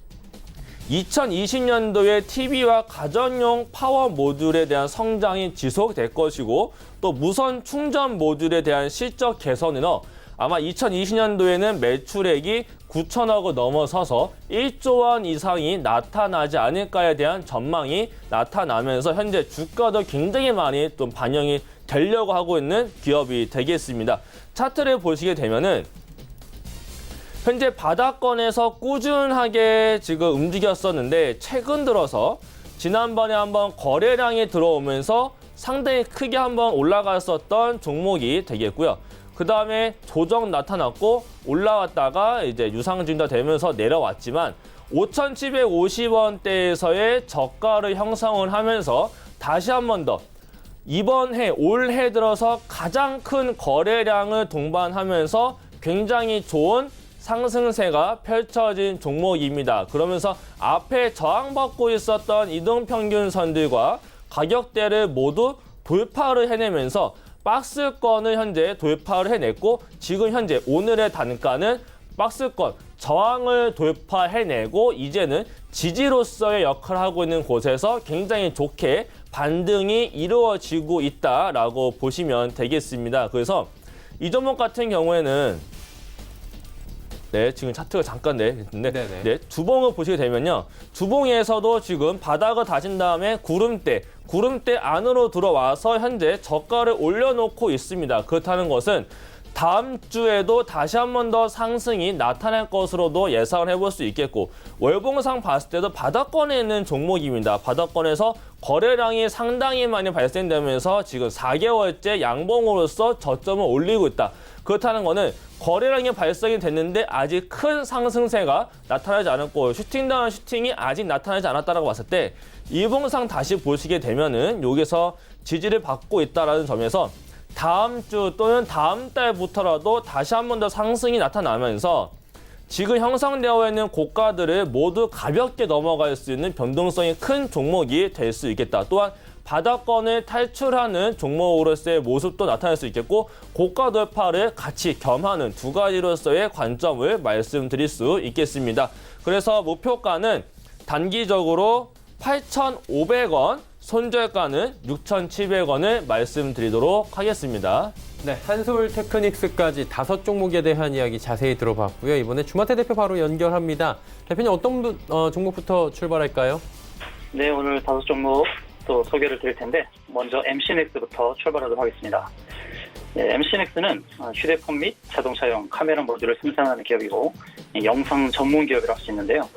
2020년도에 TV와 가정용 파워 모듈에 대한 성장이 지속될 것이고 또 무선 충전 모듈에 대한 실적 개선으로 아마 2020년도에는 매출액이 9천억을 넘어서서 1조 원 이상이 나타나지 않을까에 대한 전망이 나타나면서 현재 주가도 굉장히 많이 좀 반영이 되려고 하고 있는 기업이 되겠습니다. 차트를 보시게 되면은 현재 바닥권에서 꾸준하게 지금 움직였었는데 최근 들어서 지난번에 한번 거래량이 들어오면서 상당히 크게 한번 올라갔었던 종목이 되겠고요. 그 다음에 조정 나타났고 올라왔다가 이제 유상증자 되면서 내려왔지만 5,750원대에서의 저가를 형성을 하면서 다시 한 번 더 이번 해, 올해 들어서 가장 큰 거래량을 동반하면서 굉장히 좋은 상승세가 펼쳐진 종목입니다. 그러면서 앞에 저항받고 있었던 이동평균선들과 가격대를 모두 돌파를 해내면서 박스권을 현재 돌파를 해냈고 지금 현재 오늘의 단가는 박스권 저항을 돌파해내고 이제는 지지로서의 역할을 하고 있는 곳에서 굉장히 좋게 반등이 이루어지고 있다라고 보시면 되겠습니다. 그래서 이 종목 같은 경우에는 지금 차트가 잠깐 네네. 주봉을 보시게 되면요. 주봉에서도 지금 바닥을 다진 다음에 구름대 안으로 들어와서 현재 저가를 올려놓고 있습니다. 그렇다는 것은 다음 주에도 다시 한 번 더 상승이 나타날 것으로도 예상을 해볼 수 있겠고, 월봉상 봤을 때도 바닥권에 있는 종목입니다. 바닥권에서 거래량이 상당히 많이 발생되면서 지금 4개월째 양봉으로서 저점을 올리고 있다. 그렇다는 거는 거래량이 발생이 됐는데 아직 큰 상승세가 나타나지 않았고, 슈팅당한 슈팅이 아직 나타나지 않았다고 봤을 때 일봉상 다시 보시게 되면은 여기서 지지를 받고 있다는 점에서 다음 주 또는 다음 달부터라도 다시 한 번 더 상승이 나타나면서 지금 형성되어 있는 고가들을 모두 가볍게 넘어갈 수 있는 변동성이 큰 종목이 될 수 있겠다. 또한 바닥권을 탈출하는 종목으로서의 모습도 나타날 수 있겠고, 고가 돌파를 같이 겸하는 두 가지로서의 관점을 말씀드릴 수 있겠습니다. 그래서 목표가는 단기적으로 8,500원, 손절가는 6,700원을 말씀드리도록 하겠습니다. 네, 한솔 테크닉스까지 5종목에 대한 이야기 자세히 들어봤고요. 이번에 주마태 대표 바로 연결합니다. 대표님, 어떤 종목부터 출발할까요? 네, 오늘 5종목 또 소개를 드릴 텐데, 먼저 MC넥스부터 출발하도록 하겠습니다. 네, MC넥스는 휴대폰 및 자동차용 카메라 모듈을 생산하는 기업이고, 영상 전문 기업이라고 할 수 있는데요.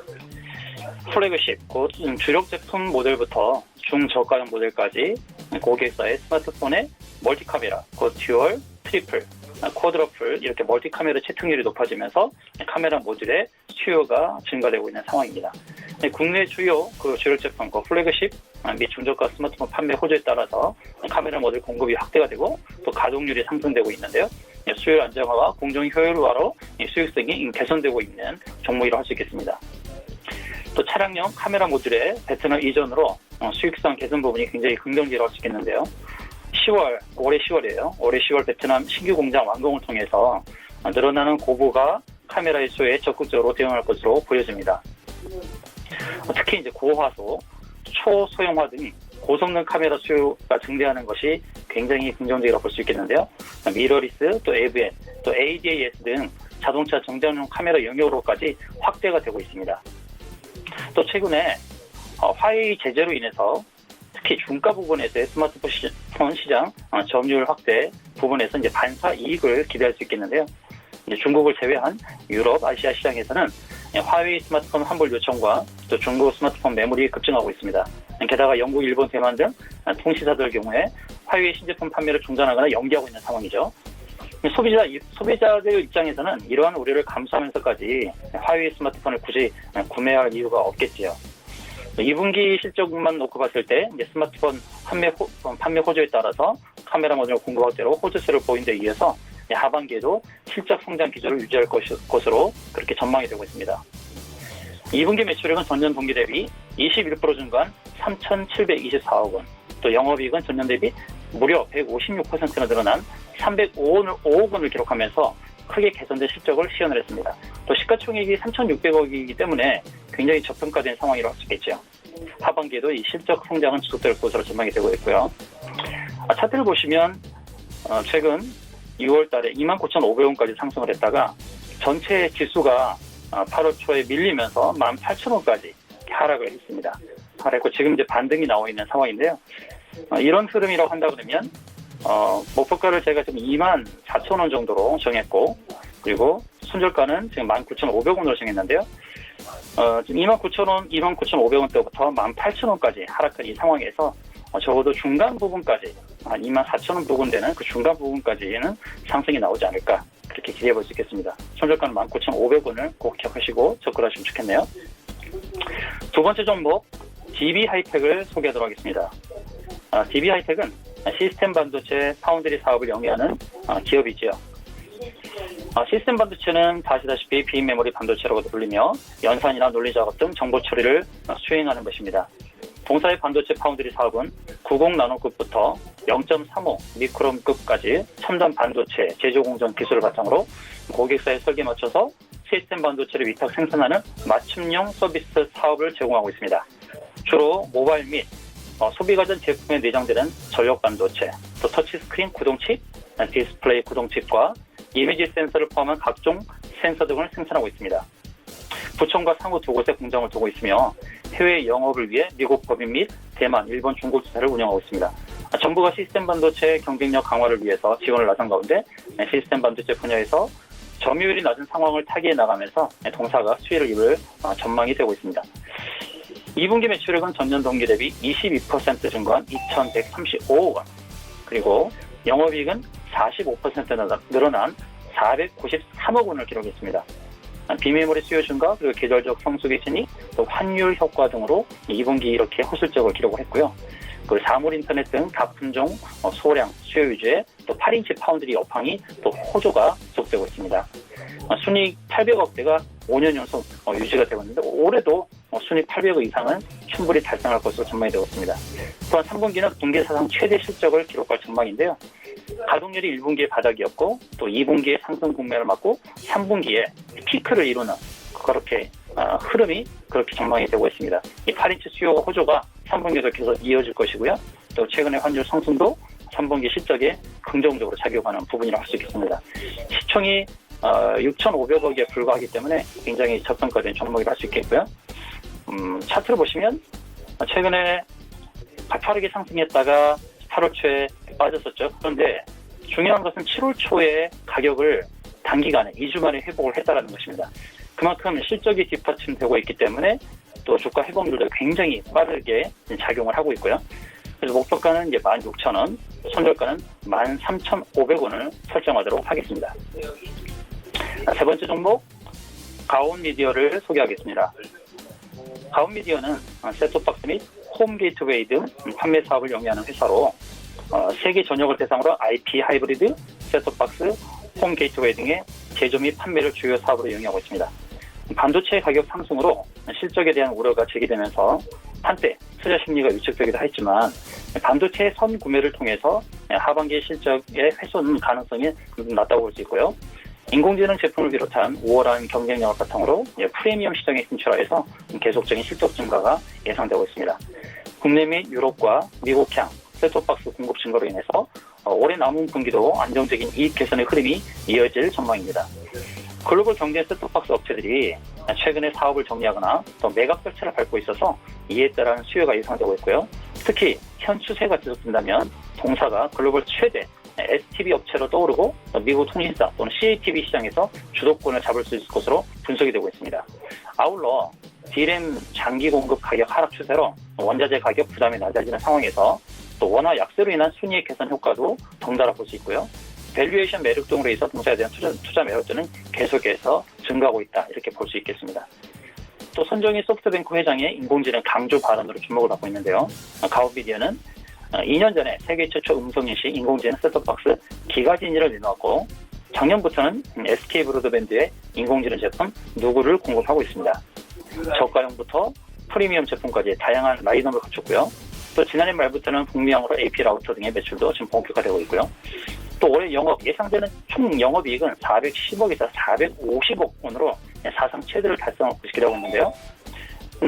플래그십, 곧 주력 제품 모델부터 중저가형 모델까지 고객사의 스마트폰에 멀티카메라, 곧 듀얼, 트리플, 쿼드러플 이렇게 멀티카메라 채택률이 높아지면서 카메라 모듈의 수요가 증가되고 있는 상황입니다. 국내 주요 주력 제품, 플래그십 및 중저가 스마트폰 판매 호조에 따라서 카메라 모듈 공급이 확대가 되고 또 가동률이 상승되고 있는데요. 수요 안정화와 공정 효율화로 수익성이 개선되고 있는 종목이라고 할 수 있겠습니다. 또 차량용 카메라 모듈의 베트남 이전으로 수익성 개선 부분이 굉장히 긍정적이라고 할 수 있겠는데요. 올해 10월이에요. 올해 10월 베트남 신규 공장 완공을 통해서 늘어나는 고부가 카메라의 수요에 적극적으로 대응할 것으로 보여집니다. 특히 이제 고화소, 초소형화 등 고성능 카메라 수요가 증대하는 것이 굉장히 긍정적이라고 볼 수 있겠는데요. 미러리스, 또 AVN, 또 ADAS 등 자동차 정장용 카메라 영역으로까지 확대가 되고 있습니다. 또 최근에 화웨이 제재로 인해서 특히 중가 부분에서의 스마트폰 시장 점유율 확대 부분에서 이제 반사 이익을 기대할 수 있겠는데요. 이제 중국을 제외한 유럽, 아시아 시장에서는 화웨이 스마트폰 환불 요청과 또 중국 스마트폰 매물이 급증하고 있습니다. 게다가 영국, 일본, 대만 등 통신사들 경우에 화웨이 신제품 판매를 중단하거나 연기하고 있는 상황이죠. 소비자들 입장에서는 이러한 우려를 감수하면서까지 화웨이 스마트폰을 굳이 구매할 이유가 없겠지요. 2분기 실적만 놓고 봤을 때 이제 스마트폰 판매 호조에 따라서 카메라 모듈 공급 확대로 호조세를 보인 데 이어서 하반기에도 실적 성장 기조를 유지할 것으로 그렇게 전망이 되고 있습니다. 2분기 매출액은 전년 동기 대비 21% 증가한 3,724억 원, 또 영업이익은 전년 대비 무려 156%나 늘어난 305억 원을 기록하면서 크게 개선된 실적을 시현을 했습니다. 또 시가총액이 3,600억이기 때문에 굉장히 저평가된 상황이라고 할 수 있겠죠. 하반기에도 이 실적 성장은 지속될 것으로 전망이 되고 있고요. 차트를 보시면 최근 6월 달에 29,500원까지 상승을 했다가 전체 지수가 8월 초에 밀리면서 18,000원까지 하락을 했습니다. 하락했고 지금 이제 반등이 나와 있는 상황인데요. 이런 흐름이라고 한다 그러면 목표가를 제가 지금 24,000원 정도로 정했고, 그리고 손절가는 지금 19,500원으로 정했는데요. 지금 29,000원, 29,500원대부터 18,000원까지 하락한 이 상황에서 적어도 중간 부분까지 24,000원 부근 되는 그 중간 부분까지는 상승이 나오지 않을까, 그렇게 기대해 볼 수 있겠습니다. 손절가는 19,500원을 꼭 기억하시고 접근하시면 좋겠네요. 두 번째 종목 DB 하이텍을 소개하도록 하겠습니다. DB 하이텍은 시스템 반도체 파운드리 사업을 영위하는 기업이지요. 시스템 반도체는 다 아시다시피 빈 메모리 반도체라고도 불리며 연산이나 논리 작업 등 정보 처리를 수행하는 것입니다. 동사의 반도체 파운드리 사업은 90나노급부터 0.35 미크론급까지 첨단 반도체 제조 공정 기술을 바탕으로 고객사의 설계에 맞춰서 시스템 반도체를 위탁 생산하는 맞춤형 서비스 사업을 제공하고 있습니다. 주로 모바일 및 소비가 전 제품에 내장되는 전력 반도체, 또 터치스크린 구동칩, 디스플레이 구동칩과 이미지 센서를 포함한 각종 센서 등을 생산하고 있습니다. 부천과 상우 두 곳에 공장을 두고 있으며 해외 영업을 위해 미국 법인 및 대만, 일본, 중국 지사를 운영하고 있습니다. 정부가 시스템 반도체 경쟁력 강화를 위해서 지원을 나선 가운데 시스템 반도체 분야에서 점유율이 낮은 상황을 타개해 나가면서 동사가 수혜를 입을 전망이 되고 있습니다. 2분기 매출액은 전년 동기 대비 22% 증가한 2,135억 원, 그리고 영업이익은 45% 늘어난 493억 원을 기록했습니다. 비메모리 수요 증가, 그리고 계절적 성수기 진입, 또 환율 효과 등으로 2분기 이렇게 호실적을 기록을 했고요. 그 사물 인터넷 등 다품종 소량 수요 유지에 또 8인치 파운드리 업황이 또 호조가 지속되고 있습니다. 순이익 800억대가 5년 연속 유지가 되고 있는데 올해도 순이익 800억 이상은 충분히 달성할 것으로 전망이 되고 있습니다. 또한 3분기는 분기 사상 최대 실적을 기록할 전망인데요. 가동률이 1분기에 바닥이었고 또 2분기에 상승 국면을 맞고 3분기에 피크를 이루는 그렇게 흐름이 그렇게 전망이 되고 있습니다. 이 8인치 수요 호조가 3분기에도 계속 이어질 것이고요. 또 최근의 환율 상승도 3분기 실적에 긍정적으로 작용하는 부분이라고 할 수 있겠습니다. 시총이 6,500억에 불과하기 때문에 굉장히 저평가된 종목이라 할 수 있겠고요. 차트를 보시면 최근에 가파르게 상승했다가 8월 초에 빠졌었죠. 그런데 중요한 것은 7월 초에 가격을 단기간에 2주 만에 회복을 했다는 것입니다. 그만큼 실적이 뒷받침되고 있기 때문에 또 주가 회복률도 굉장히 빠르게 작용을 하고 있고요. 그래서 목표가는 이제 16,000원, 손절가는 13,500원을 설정하도록 하겠습니다. 세 번째 종목, 가온미디어를 소개하겠습니다. 가온미디어는 셋톱박스 및 홈 게이트웨이 등 판매 사업을 영위하는 회사로 세계 전역을 대상으로 IP 하이브리드, 셋톱박스, 홈 게이트웨이 등의 제조 및 판매를 주요 사업으로 영위하고 있습니다. 반도체 가격 상승으로 실적에 대한 우려가 제기되면서 한때 투자 심리가 위축되기도 했지만 반도체 선 구매를 통해서 하반기 실적의 훼손 가능성이 낮다고 볼 수 있고요. 인공지능 제품을 비롯한 우월한 경쟁력을 바탕으로 프리미엄 시장에 진출하여서 계속적인 실적 증가가 예상되고 있습니다. 국내 및 유럽과 미국향 셋톱박스 공급 증가로 인해서 올해 남은 분기도 안정적인 이익 개선의 흐름이 이어질 전망입니다. 글로벌 경제 셋톱박스 업체들이 최근에 사업을 정리하거나 또 매각 절차를 밟고 있어서 이에 따른 수요가 예상되고 있고요. 특히 현 추세가 지속된다면 동사가 글로벌 최대 STB 업체로 떠오르고 미국 통신사 또는 CATV 시장에서 주도권을 잡을 수 있을 것으로 분석이 되고 있습니다. 아울러 D램 장기 공급 가격 하락 추세로 원자재 가격 부담이 낮아지는 상황에서 또 원화 약세로 인한 순이익 개선 효과도 덩달아 볼 수 있고요. 밸류에이션 매력 등으로 해서 동사에 대한 투자 매력도는 계속해서 증가하고 있다, 이렇게 볼 수 있겠습니다. 또 손정희 소프트뱅크 회장의 인공지능 강조 발언으로 주목을 받고 있는데요. 가온미디어는 2년 전에 세계 최초 음성인식 인공지능 셋톱박스 기가진이를 내놓았고 작년부터는 SK 브로드밴드의 인공지능 제품 누구를 공급하고 있습니다. 저가형부터 프리미엄 제품까지 다양한 라인업을 갖췄고요. 또 지난해 말부터는 북미향으로 AP 라우터 등의 매출도 지금 본격화되고 있고요. 또 올해 영업 예상되는 총 영업이익은 410억에서 450억 원으로 사상 최대를 달성할 것이 기대하고 있는데요.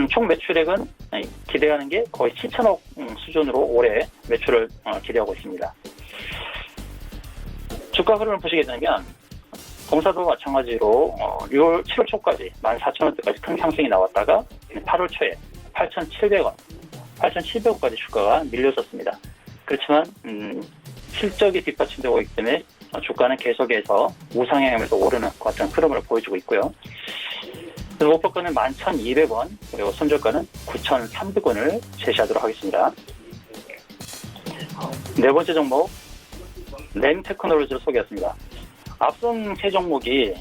총 매출액은 기대하는 게 거의 7천억 수준으로 올해 매출을 기대하고 있습니다. 주가 흐름을 보시게 되면 동사도 마찬가지로 7월 초까지 14,000원대까지 큰 상승이 나왔다가 8월 초에 8,700원, 8,700원까지 주가가 밀렸었습니다. 그렇지만 실적이 뒷받침되고 있기 때문에 주가는 계속해서 우상향하면서 오르는 것 같은 흐름을 보여주고 있고요. 목표가는 11,200원, 그리고 손절가는 9,300원을 제시하도록 하겠습니다. 네 번째 종목, 램테크놀로지를 소개했습니다. 앞선 세 종목이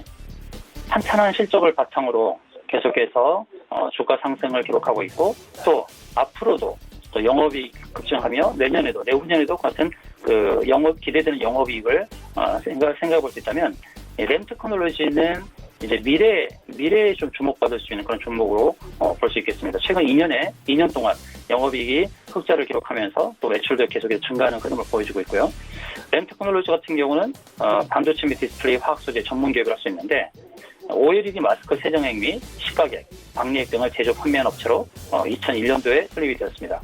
탄탄한 실적을 바탕으로 계속해서 주가 상승을 기록하고 있고 또 앞으로도 또 영업이익 급증하며 내후년에도 같은 그 기대되는 영업이익을 생각해 볼 수 있다면 램테크놀로지는 이제 미래에 좀 주목받을 수 있는 그런 종목으로 볼 수 있겠습니다. 최근 2년 동안 영업이익이 흑자를 기록하면서 또 매출도 계속해서 증가하는 흐름을 보여주고 있고요. 램테크놀로지 같은 경우는 반도체 및 디스플레이 화학 소재 전문 기업을 할 수 있는데 OLED 마스크 세정액 및 식가액, 방리액 등을 제조 판매한 업체로 2001년도에 설립이 되었습니다.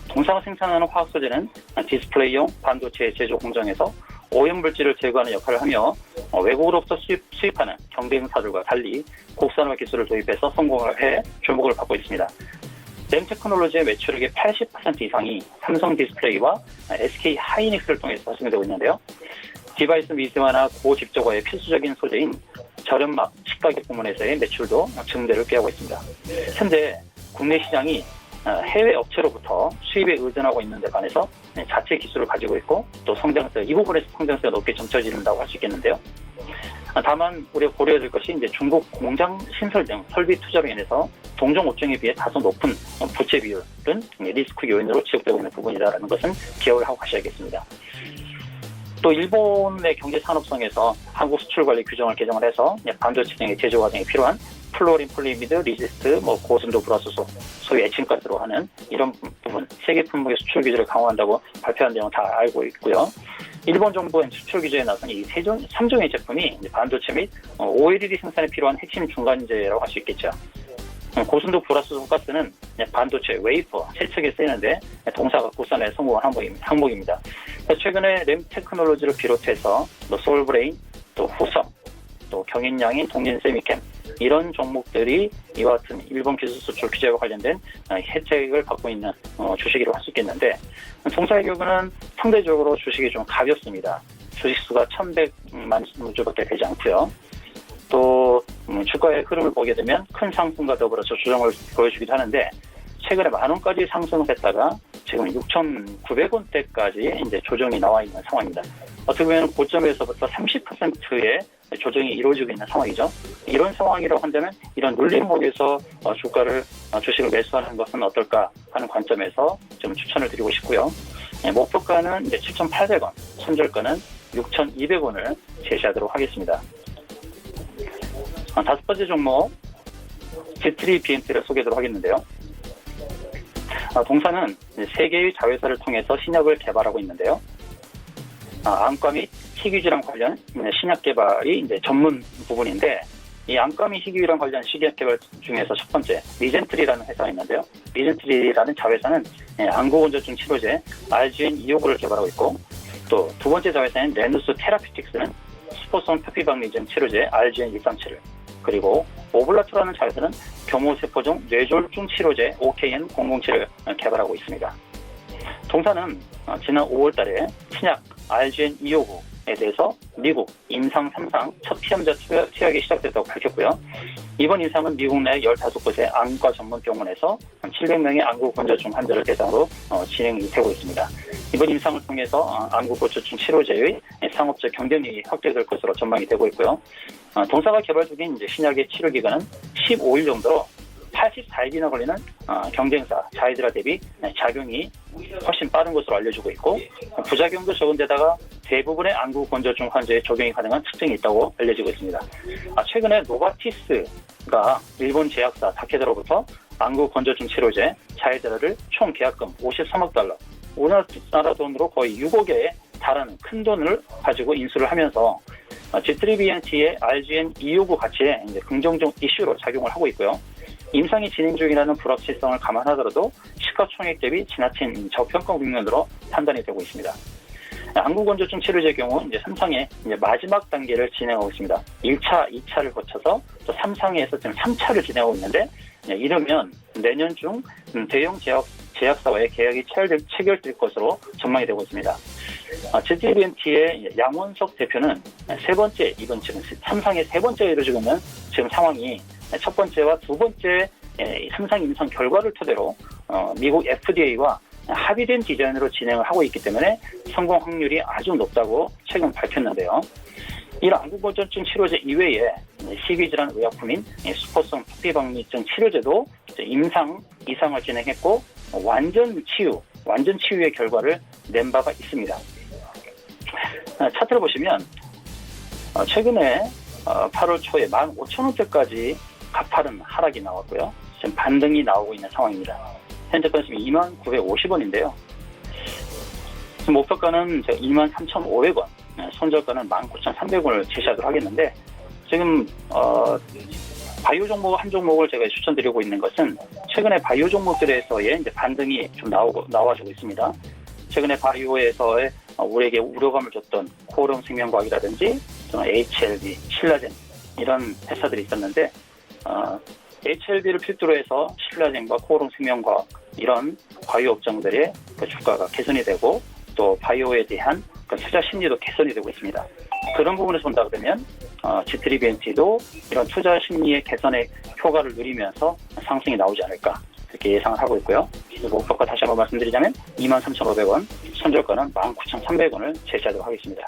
동사가 생산하는 화학 소재는 디스플레이용 반도체 제조 공정에서 오염물질을 제거하는 역할을 하며 외국으로부터 수입하는 경쟁사들과 달리 국산화 기술을 도입해서 성공을 해 주목을 받고 있습니다. 램 테크놀로지의 매출액의 80% 이상이 삼성 디스플레이와 SK 하이닉스를 통해서 발생되고 있는데요. 디바이스 미세화나 고집적화의 필수적인 소재인 절연막, 식가격 부문에서의 매출도 증대를 꾀하고 있습니다. 현재 국내 시장이 해외 업체로부터 수입에 의존하고 있는 데 반해서 자체 기술을 가지고 있고 또 성장세, 이 부분에서 성장세가 높게 점쳐진다고 할 수 있겠는데요. 다만 우리가 고려해야 될 것이 이제 중국 공장 신설 등 설비 투자로 인해서 동종 업종에 비해 다소 높은 부채 비율은 리스크 요인으로 지적되고 있는 부분이라는 것은 기억을 하고 가셔야겠습니다. 또 일본의 경제 산업성에서 한국 수출 관리 규정을 개정을 해서 반도체 등의 제조 과정에 필요한 플로린 폴리미드, 리지스트, 고순도 불화소수, 소위 에칭가스로 하는 이런 부분, 세계 품목의 수출 규제를 강화한다고 발표한 내용 다 알고 있고요. 일본 정부의 수출 규제에 나선 이 3종의 제품이 반도체 및 OLED 생산에 필요한 핵심 중간재라고 할 수 있겠죠. 고순도 불화소수 가스는 반도체, 웨이퍼, 세척에 쓰이는데 동사가 국산에 성공한 항목입니다. 최근에 램 테크놀로지를 비롯해서 또 소울브레인, 또 후성, 또 경인양인, 동진세미캠 이런 종목들이 이와 같은 일본 기술 수출 규제와 관련된 혜택을 받고 있는 주식이라고 할 수 있겠는데 동사의 경우는 상대적으로 주식이 좀 가볍습니다. 주식수가 1,100만 주밖에 되지 않고요. 또 주가의 흐름을 보게 되면 큰 상승과 더불어서 조정을 보여주기도 하는데 최근에 10,000원까지 상승했다가 지금 6,900원대까지 이제 조정이 나와 있는 상황입니다. 어떻게 보면 고점에서부터 30%의 조정이 이루어지고 있는 상황이죠. 이런 상황이라고 한다면 이런 눌림목에서 주식을 매수하는 것은 어떨까 하는 관점에서 좀 추천을 드리고 싶고요. 목표가는 이제 7,800원, 손절가는 6,200원을 제시하도록 하겠습니다. 다섯 번째 종목 G3 BNT를 소개하도록 하겠는데요. 동사는 3개의 자회사를 통해서 신약을 개발하고 있는데요. 안과 및 희귀질환 관련 신약 개발이 이제 전문 부분인데 이 안과 및 희귀질환 관련 신약 개발 중에서 첫 번째 리젠트리라는 회사가 있는데요. 리젠트리라는 자회사는 안구건조증 치료제 RGN259를 개발하고 있고 또 두 번째 자회사인 레누스 테라피틱스는 스포성 표피박리즘 치료제 RGN137을 그리고 오블라토라는 자회사는 교모세포종 뇌졸중 치료제 OKN007을 개발하고 있습니다. 동사는 지난 5월 달에 신약 RGN259에 대해서 미국 임상 3상 첫 피험자 투약이 시작됐다고 밝혔고요. 이번 임상은 미국 내 15곳의 안과 전문 병원에서 700명의 안구 건조증 환자를 대상으로 진행이 되고 있습니다. 이번 임상을 통해서 안구 건조증 치료제의 상업적 경쟁력이 확대될 것으로 전망이 되고 있고요. 동사가 개발 중인 이제 신약의 치료 기간은 15일 정도로 84일이나 걸리는 경쟁사 자이드라 대비 작용이 훨씬 빠른 것으로 알려지고 있고 부작용도 적은 데다가 대부분의 안구 건조증 환자에 적용이 가능한 특징이 있다고 알려지고 있습니다. 최근에 노바티스가 일본 제약사 타케다로부터 안구 건조증 치료제 자이드라를 총 계약금 53억 달러, 우리나라 돈으로 거의 6억에 달하는 큰 돈을 가지고 인수를 하면서 G3BNT의 RGN259 가치에 이제 긍정적 이슈로 작용을 하고 있고요. 임상이 진행 중이라는 불확실성을 감안하더라도 시가총액 대비 지나친 저평가 국면으로 판단이 되고 있습니다. 안구건조증 치료제의 경우 이제 3상의 이제 마지막 단계를 진행하고 있습니다. 1차, 2차를 거쳐서 또 3상에서 지금 3차를 진행하고 있는데 이러면 내년 중 대형 제약사와의 계약이 체결될 것으로 전망이 되고 있습니다. G3BNT의 양원석 대표는 이번 지금 3상의 세 번째에 이루어지고 있는 지금 상황이 첫 번째와 두 번째 3상 임상 결과를 토대로 미국 FDA와 합의된 디자인으로 진행을 하고 있기 때문에 성공 확률이 아주 높다고 최근 밝혔는데요. 이런 안구건조증 치료제 이외에 희귀질환 의약품인 수포성 표피박리증 치료제도 임상 이상을 진행했고 완전 치유의 결과를 낸 바가 있습니다. 차트를 보시면 최근에 8월 초에 15,000원대까지 가파른 하락이 나왔고요. 지금 반등이 나오고 있는 상황입니다. 현재가는 지금 29,950원인데요. 지금 목표가는 23,500원, 손절가는 19,300원을 제시하도록 하겠는데 지금 바이오 종목 한 종목을 제가 추천드리고 있는 것은 최근에 바이오 종목들에서의 이제 반등이 좀 나와주고 있습니다. 최근에 바이오에서의 우리에게 우려감을 줬던 코오롱 생명과학이라든지 HLB, 신라젠 이런 회사들이 있었는데 HLB를 필두로 해서 신라젠과 코오롱 생명과학 이런 바이오 업종들의 그 주가가 개선이 되고 또 바이오에 대한 그 투자 심리도 개선이 되고 있습니다. 그런 부분에서 본다 그러면 G3BNT도 이런 투자 심리의 개선의 효과를 누리면서 상승이 나오지 않을까 그렇게 예상을 하고 있고요. 목표가 다시 한번 말씀드리자면 23,500원, 손절가는 19,300원을 제시하도록 하겠습니다.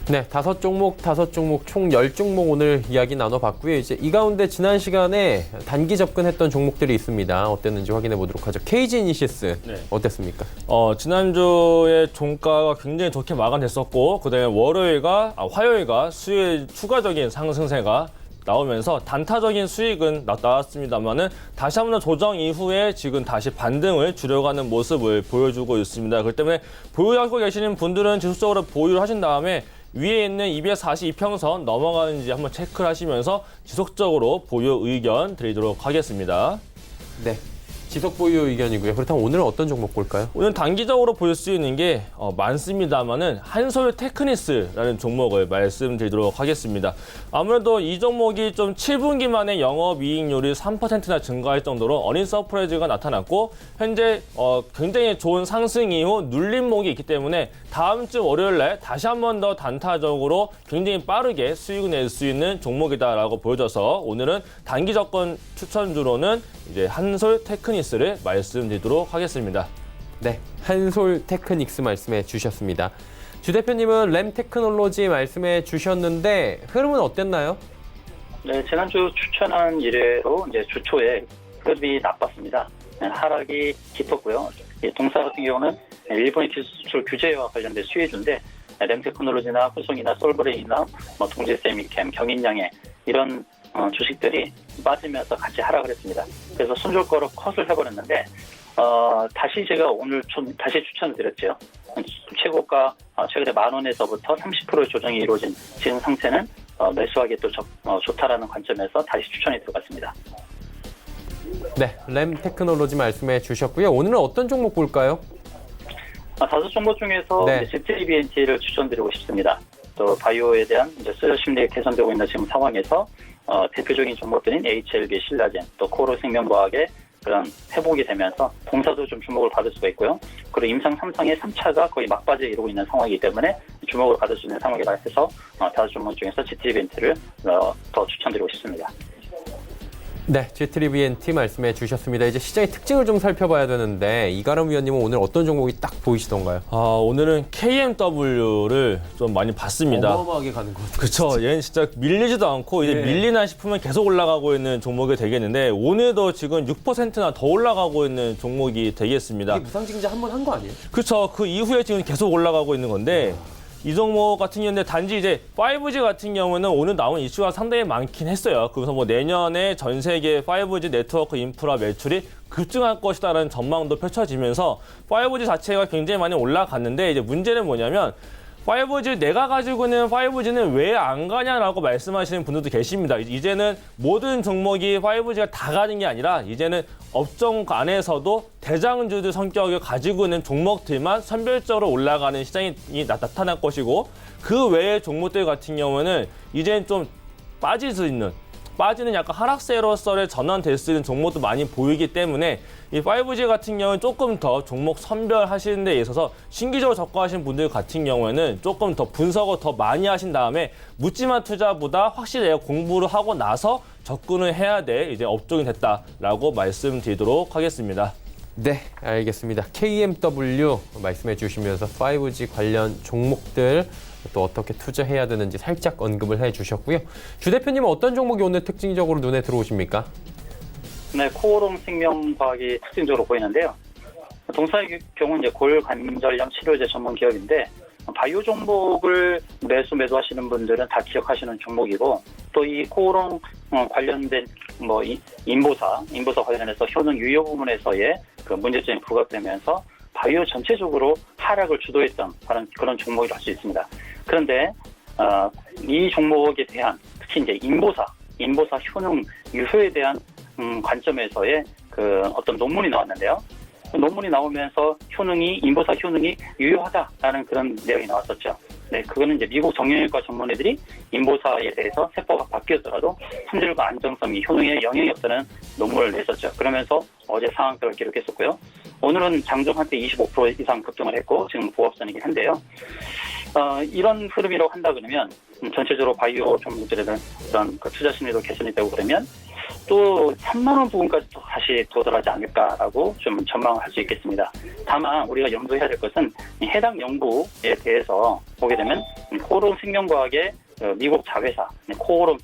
네, 5종목 총 10종목 오늘 이야기 나눠봤고요. 이제 이 가운데 지난 시간에 단기 접근했던 종목들이 있습니다. 어땠는지 확인해 보도록 하죠. KG이니시스 네. 어땠습니까? 지난주에 종가가 굉장히 좋게 마감됐었고 그다음에 화요일과 수요일 추가적인 상승세가 나오면서 단타적인 수익은 나왔습니다만은 다시 한번 조정 이후에 지금 다시 반등을 줄여가는 모습을 보여주고 있습니다. 그렇기 때문에 보유하고 계시는 분들은 지속적으로 보유를 하신 다음에 위에 있는 242평선 넘어가는지 한번 체크를 하시면서 지속적으로 보유 의견 드리도록 하겠습니다. 네, 지속 보유 의견이고요. 그렇다면 오늘은 어떤 종목 볼까요? 오늘 단기적으로 볼 수 있는 게 많습니다만은 한솔 테크니스라는 종목을 말씀드리도록 하겠습니다. 아무래도 이 종목이 좀 7분기 만에 영업이익률이 3%나 증가할 정도로 어닝 서프라이즈가 나타났고 현재 굉장히 좋은 상승 이후 눌림목이 있기 때문에 다음 주 월요일 날 다시 한 번 더 단타적으로 굉장히 빠르게 수익을 낼 수 있는 종목이다라고 보여져서 오늘은 단기 접근 추천주로는 이제 한솔 테크니스를 말씀드리도록 하겠습니다. 네, 한솔 테크닉스 말씀해 주셨습니다. 주 대표님은 램 테크놀로지 말씀해 주셨는데 흐름은 어땠나요? 네, 지난주 추천한 이래로 이제 주 초에 흐름이 나빴습니다. 하락이 깊었고요. 동사 같은 경우는 일본의 기술 수출 규제와 관련된 수혜주인데 램테크놀로지나 후송이나 솔브레인이나 동지 세미캠, 경인양해 이런 주식들이 빠지면서 같이 하락을 했습니다. 그래서 손절가로 컷을 해버렸는데 다시 제가 오늘 다시 추천을 드렸죠. 최고가 최근에 10,000원에서부터 30% 조정이 이루어진 지금 상태는 매수하기 또 좋다라는 관점에서 다시 추천이 들어갔습니다. 네, 램 테크놀로지 말씀해 주셨고요. 오늘은 어떤 종목 볼까요? 5종목 중에서 네. G3BNT를 추천드리고 싶습니다. 또 바이오에 대한 이제 수요 심리가 개선되고 있는 지금 상황에서 대표적인 종목들인 HLB, 신라젠, 또 코오롱 생명과학의 그런 회복이 되면서 공사도 좀 주목을 받을 수가 있고요. 그리고 임상 3상의 3차가 거의 막바지에 이르고 있는 상황이기 때문에 주목을 받을 수 있는 상황이라 해서 5종목 중에서 G3BNT를 더 추천드리고 싶습니다. 네, G3BNT 말씀해 주셨습니다. 이제 시장의 특징을 좀 살펴봐야 되는데 이가람 위원님은 오늘 어떤 종목이 딱 보이시던가요? 오늘은 KMW를 좀 많이 봤습니다. 어마어마하게 가는 것 같아요. 그렇죠. 얘는 진짜 밀리지도 않고 이제 네. 밀리나 싶으면 계속 올라가고 있는 종목이 되겠는데 오늘도 지금 6%나 더 올라가고 있는 종목이 되겠습니다. 이게 무상증자 한 번 한 거 아니에요? 그렇죠. 그 이후에 지금 계속 올라가고 있는 건데 이 종목 같은 경우는 단지 이제 5G 같은 경우는 오늘 나온 이슈가 상당히 많긴 했어요. 그래서 뭐 내년에 전 세계 5G 네트워크 인프라 매출이 급증할 것이다라는 전망도 펼쳐지면서 5G 자체가 굉장히 많이 올라갔는데 이제 문제는 뭐냐면 5G 내가 가지고 있는 5G는 왜 안 가냐라고 말씀하시는 분들도 계십니다. 이제는 모든 종목이 5G가 다 가는 게 아니라 이제는 업종 안에서도 대장주들 성격을 가지고 있는 종목들만 선별적으로 올라가는 시장이 나타날 것이고 그 외의 종목들 같은 경우는 이제는 좀 빠지는 약간 하락세로서의 전환될 수 있는 종목도 많이 보이기 때문에 이 5G 같은 경우는 조금 더 종목 선별하시는 데 있어서 신규적으로 접근하시는 분들 같은 경우에는 조금 더 분석을 더 많이 하신 다음에 묻지마 투자보다 확실히 내가 공부를 하고 나서 접근을 해야 될 이제 업종이 됐다라고 말씀드리도록 하겠습니다. 네, 알겠습니다. KMW 말씀해 주시면서 5G 관련 종목들 또 어떻게 투자해야 되는지 살짝 언급을 해 주셨고요. 주 대표님은 어떤 종목이 오늘 특징적으로 눈에 들어오십니까? 네, 코오롱 생명과학이 특징적으로 보이는데요. 동사의 경우는 이제 골관절염 치료제 전문 기업인데 바이오 종목을 매수하시는 분들은 다 기억하시는 종목이고 또 이 코오롱 관련된 인보사 관련해서 효능 유효 부분에서의 그 문제점이 부각되면서 바이오 전체적으로 하락을 주도했던 그런 종목이라 할 수 있습니다. 그런데 이 종목에 대한 특히 이제 인보사 효능 유효에 대한 관점에서의 그 어떤 논문이 나왔는데요. 그 논문이 나오면서 인보사 효능이 유효하다라는 그런 내용이 나왔었죠. 네, 그거는 이제 미국 정형외과 전문의들이 인보사에 대해서 세포가 바뀌었더라도 품질과 안정성이 효능에 영향이 없다는 논문을 냈었죠. 그러면서 어제 상한가를 기록했었고요. 오늘은 장중 한때 25% 이상 급등을 했고 지금 보합선이긴 한데요. 이런 흐름이라고 한다 그러면 전체적으로 바이오 종목들에는 그런 그 투자 심리도 개선이 되고 그러면 또 3만 원 부분까지 또 다시 도달하지 않을까라고 좀 전망을 할 수 있겠습니다. 다만 우리가 염두해야 될 것은 해당 연구에 대해서 보게 되면 코오롱 생명과학의 미국 자회사 코오롱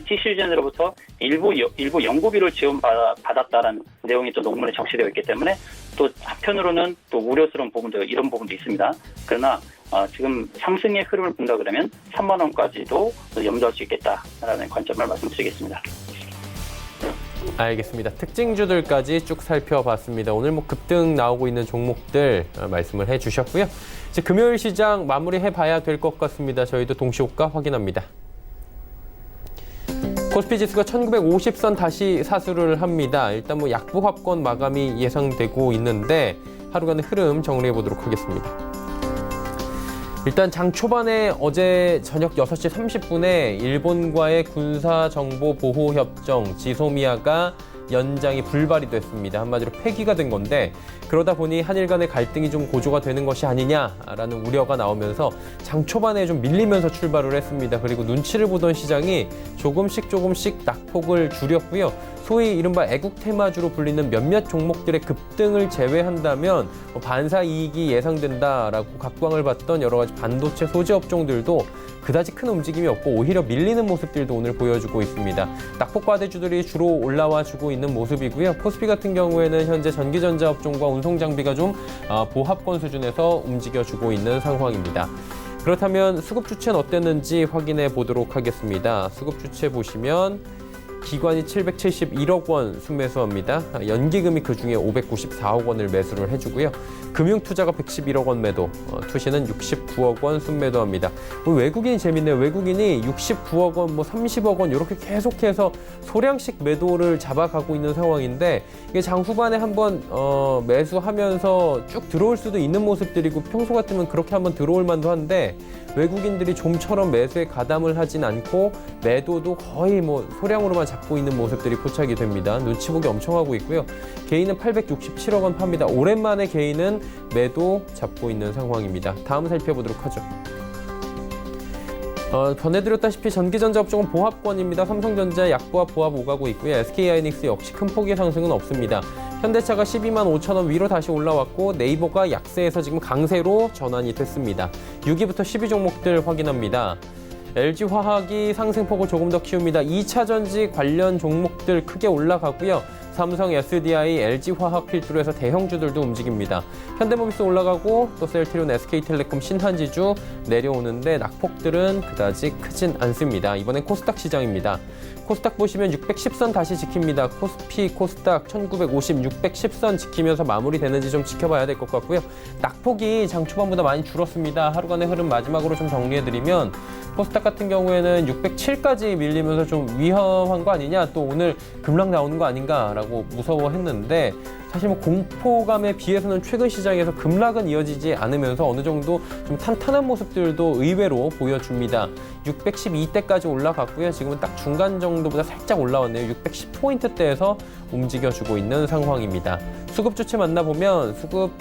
티슈젠으로부터 일부 연구비를 지원받았다라는 내용이 또 논문에 적시되어 있기 때문에 또 한편으로는 또 우려스러운 부분도 이런 부분도 있습니다. 그러나 지금 상승의 흐름을 본다 그러면 3만 원까지도 염두할 수 있겠다라는 관점을 말씀드리겠습니다. 알겠습니다. 특징주들까지 쭉 살펴봤습니다. 오늘 뭐 급등 나오고 있는 종목들 말씀을 해주셨고요. 이제 금요일 시장 마무리해봐야 될 것 같습니다. 저희도 동시호가 확인합니다. 코스피 지수가 1950선 다시 사수를 합니다. 일단 뭐 약보합권 마감이 예상되고 있는데 하루간의 흐름 정리해 보도록 하겠습니다. 일단 장 초반에 어제 저녁 6시 30분에 일본과의 군사정보보호협정 지소미아가 연장이 불발이 됐습니다. 한마디로 폐기가 된 건데 그러다 보니 한일 간의 갈등이 좀 고조가 되는 것이 아니냐라는 우려가 나오면서 장 초반에 좀 밀리면서 출발을 했습니다. 그리고 눈치를 보던 시장이 조금씩 낙폭을 줄였고요. 소위 이른바 애국 테마주로 불리는 몇몇 종목들의 급등을 제외한다면 반사 이익이 예상된다라고 각광을 받던 여러 가지 반도체 소재 업종들도 그다지 큰 움직임이 없고 오히려 밀리는 모습들도 오늘 보여주고 있습니다. 낙폭 과대주들이 주로 올라와 주고 있는 모습이고요. 코스피 같은 경우에는 현재 전기전자 업종과 운송장비가 좀 보합권 수준에서 움직여주고 있는 상황입니다. 그렇다면 수급 주체는 어땠는지 확인해 보도록 하겠습니다. 수급 주체 보시면 기관이 771억 원 순매수합니다. 연기금이 그중에 594억 원을 매수를 해주고요. 금융투자가 111억 원 매도, 투시는 69억 원 순매도합니다. 외국인이 재밌네요. 외국인이 69억 원, 30억 원 이렇게 계속해서 소량씩 매도를 잡아가고 있는 상황인데 이게 장 후반에 한번 매수하면서 쭉 들어올 수도 있는 모습들이고 평소 같으면 그렇게 한번 들어올 만도 한데 외국인들이 좀처럼 매수에 가담을 하진 않고 매도도 거의 소량으로만 잡고 있는 모습들이 포착이 됩니다. 눈치 보기 엄청 하고 있고요. 개인은 867억 원 팝니다. 오랜만에 개인은 매도 잡고 있는 상황입니다. 다음 살펴보도록 하죠. 전해드렸다시피 전기전자 업종은 보합권입니다. 삼성전자 약보합 보합 오가고 있고요. SK하이닉스 역시 큰 폭의 상승은 없습니다. 현대차가 12만 5천 원 위로 다시 올라왔고 네이버가 약세에서 지금 강세로 전환이 됐습니다. 6위부터 10위 종목들 확인합니다. LG화학이 상승폭을 조금 더 키웁니다. 2차 전지 관련 종목들 크게 올라가고요. 삼성, SDI, LG화학 필두로 해서 대형주들도 움직입니다. 현대모비스 올라가고 또 셀트리온, SK텔레콤, 신한지주 내려오는데 낙폭들은 그다지 크진 않습니다. 이번엔 코스닥 시장입니다. 코스닥 보시면 610선 다시 지킵니다. 코스피, 코스닥 1950, 610선 지키면서 마무리되는지 좀 지켜봐야 될 것 같고요. 낙폭이 장 초반보다 많이 줄었습니다. 하루간의 흐름 마지막으로 좀 정리해드리면 코스닥 같은 경우에는 607까지 밀리면서 좀 위험한 거 아니냐, 또 오늘 급락 나오는 거 아닌가라고 무서워했는데 사실 공포감에 비해서는 최근 시장에서 급락은 이어지지 않으면서 어느 정도 좀 탄탄한 모습들도 의외로 보여줍니다. 612대까지 올라갔고요. 지금은 딱 중간 정도보다 살짝 올라왔네요. 610포인트대에서 움직여주고 있는 상황입니다. 수급 주체 만나보면 수급